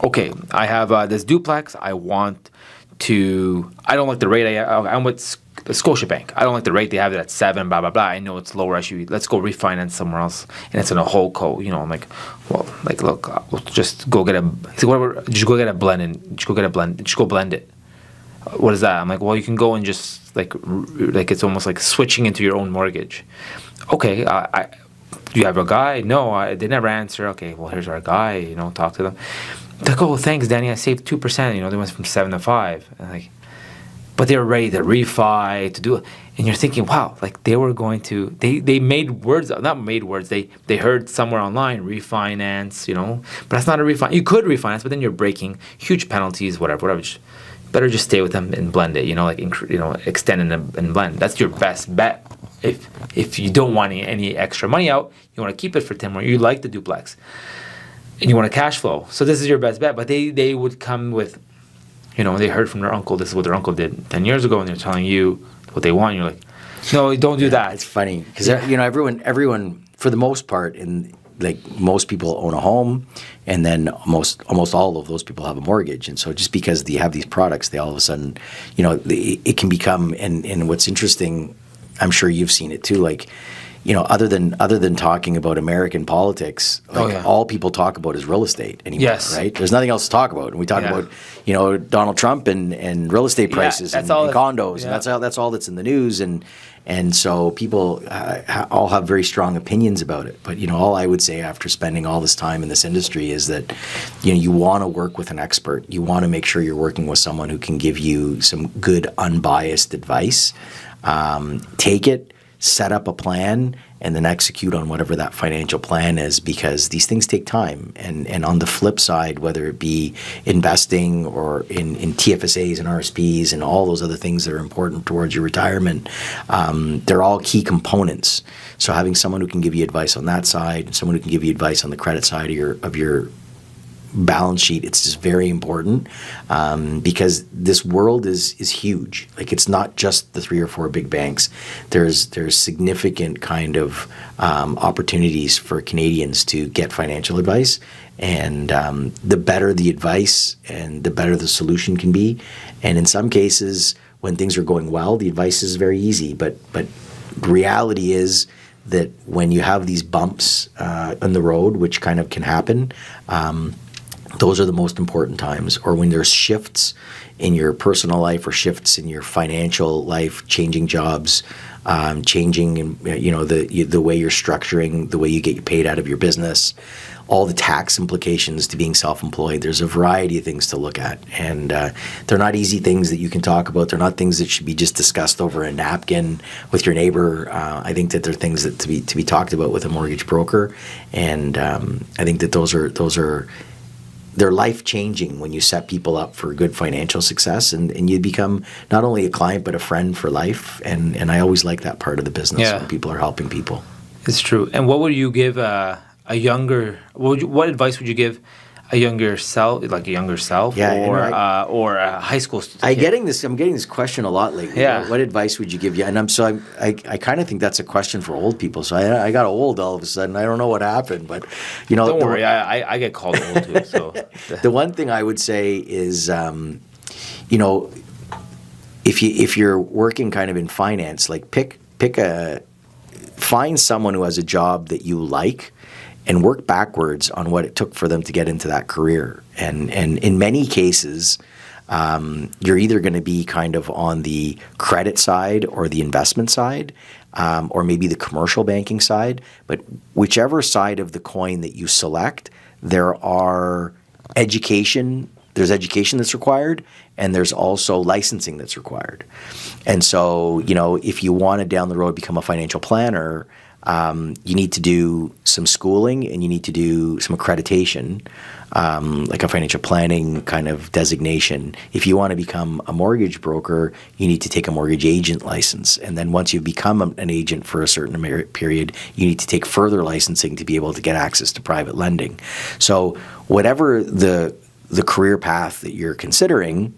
okay, I have this duplex. I don't like the rate I'm with Scotiabank. I don't like the rate they have it at 7, blah, blah, blah. I know it's lower. Let's go refinance somewhere else. And it's in a whole co. I'm like, well, like, look, we'll just go get just go get a blend and just go blend it. What is that? I'm like, well, you can go and just like it's almost like switching into your own mortgage. Okay, do you have a guy? No, they never answer. Okay, well, here's our guy. Talk to them. They're like, oh, thanks, Danny. I saved 2%. They went from 7 to 5. And like, but they were ready to refi, to do it. And you're thinking, wow, like they were going to. They made words, not made words. They heard somewhere online refinance. But that's not a refinance. You could refinance, but then you're breaking huge penalties, whatever. Better just stay with them and blend it. Extend and blend. That's your best bet. if you don't want any extra money out, you want to keep it for 10 more. You like the duplex, and you want to cash flow. So this is your best bet. But they would come with, they heard from their uncle. This is what their uncle did 10 years ago, and they're telling you what they want. And you're like, no, don't do that. It's funny because everyone for the most part most people own a home, and then almost all of those people have a mortgage. And so just because you have these products, they all of a sudden, it can become, and what's interesting, I'm sure you've seen it too, other than talking about American politics, all people talk about is real estate anymore, yes. right? There's nothing else to talk about. And we talk about, Donald Trump and real estate prices and condos, and that's all that's in the news. And so people all have very strong opinions about it. But, all I would say after spending all this time in this industry is that, you want to work with an expert. You want to make sure you're working with someone who can give you some good, unbiased advice. Take it, set up a plan, and then execute on whatever that financial plan is, because these things take time. And on the flip side, whether it be investing or in TFSAs and RSPs and all those other things that are important towards your retirement, they're all key components. So having someone who can give you advice on that side, someone who can give you advice on the credit side of your balance sheet, it's just very important, because this world is huge. It's not just the 3 or 4 big banks. There's significant kind of opportunities for Canadians to get financial advice, and the better the advice and the better the solution can be. And in some cases, when things are going well, the advice is very easy. But reality is that when you have these bumps on the road, which kind of can happen, those are the most important times. Or when there's shifts in your personal life or shifts in your financial life, changing jobs, changing the way you're structuring, the way you get paid out of your business, all the tax implications to being self-employed. There's a variety of things to look at, and they're not easy things that you can talk about. They're not things that should be just discussed over a napkin with your neighbor. I think that they're things that to be talked about with a mortgage broker, and I think that those are they're life-changing when you set people up for good financial success, and you become not only a client but a friend for life. And I always like that part of the business when people are helping people. It's true. And what would you give what advice would you give a younger self, or a high school student? I'm getting this question a lot lately. Yeah. What advice would you give you? And I kind of think that's a question for old people. So I got old all of a sudden. I don't know what happened, but don't worry. I get called old too. So the one thing I would say is, if you're working kind of in finance, find someone who has a job that you like, and work backwards on what it took for them to get into that career. And in many cases, you're either going to be kind of on the credit side or the investment side, or maybe the commercial banking side. But whichever side of the coin that you select, there's education that's required, and there's also licensing that's required. And so, if you want to down the road become a financial planner, you need to do some schooling, and you need to do some accreditation, like a financial planning kind of designation. If you want to become a mortgage broker, you need to take a mortgage agent license. And then once you've become an agent for a certain period, you need to take further licensing to be able to get access to private lending. So whatever the career path that you're considering,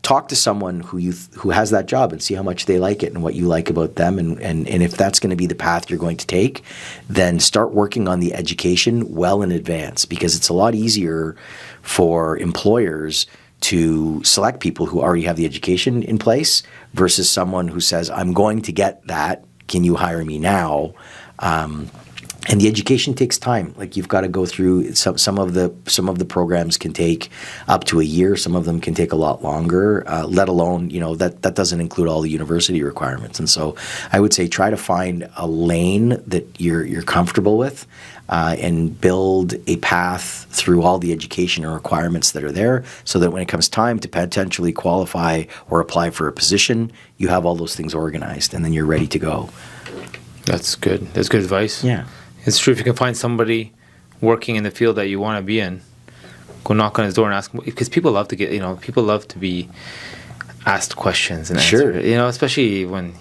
talk to someone who has that job and see how much they like it and what you like about them. And if that's going to be the path you're going to take, then start working on the education well in advance, because it's a lot easier for employers to select people who already have the education in place versus someone who says, I'm going to get that, can you hire me now? And the education takes time. You've got to go through some of the programs can take up to a year. Some of them can take a lot longer. Let alone that doesn't include all the university requirements. And so I would say try to find a lane that you're comfortable with, and build a path through all the education and requirements that are there, so that when it comes time to potentially qualify or apply for a position, you have all those things organized, and then you're ready to go. That's good. That's good advice. Yeah. It's true. If you can find somebody working in the field that you want to be in, go knock on his door and ask him, because people love to be asked questions and answered. Sure. Especially when,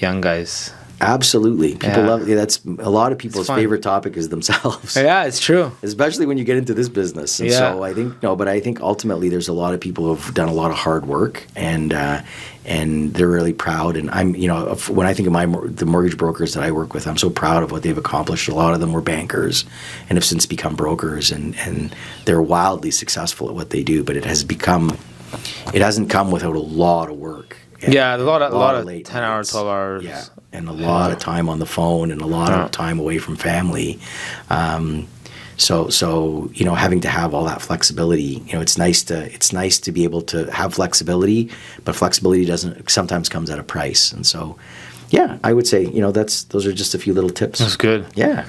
young guys. Absolutely. People Yeah. love it. That's a lot of people's fun. favorite topic is themselves. Yeah, it's true. Especially when you get into this business. And Yeah. so I think, but I think ultimately there's a lot of people who've done a lot of hard work and they're really proud. And I'm, when I think of the mortgage brokers that I work with, I'm so proud of what they've accomplished. A lot of them were bankers and have since become brokers and they're wildly successful at what they do, but it hasn't come without a lot of work. Yeah, a lot of late 10 hours, 12 hours. Yeah, and a lot of time on the phone and a lot of time away from family. So having to have all that flexibility, it's nice to be able to have flexibility, but flexibility sometimes comes at a price. And so, yeah, I would say those are just a few little tips. That's good. Yeah.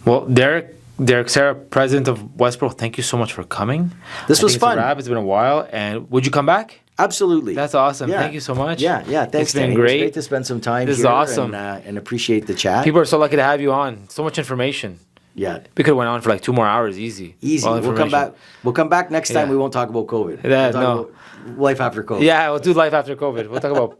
Well, Derek Serra, president of Westboro, thank you so much for coming. This was fun. It's a wrap. It's been a while, and would you come back? Absolutely. That's awesome. Yeah. Thank you so much. Yeah. Thanks, It's been Danny. great. It was great to spend some time This is here awesome. and appreciate the chat. People are so lucky to have you on. So much information. Yeah. We could have went on for like 2 more hours, easy. Easy. All We'll come information. back. We'll come back next time. Yeah. We won't talk about COVID. Yeah, We'll talk about life after COVID. Yeah, we'll do life after COVID. We'll talk about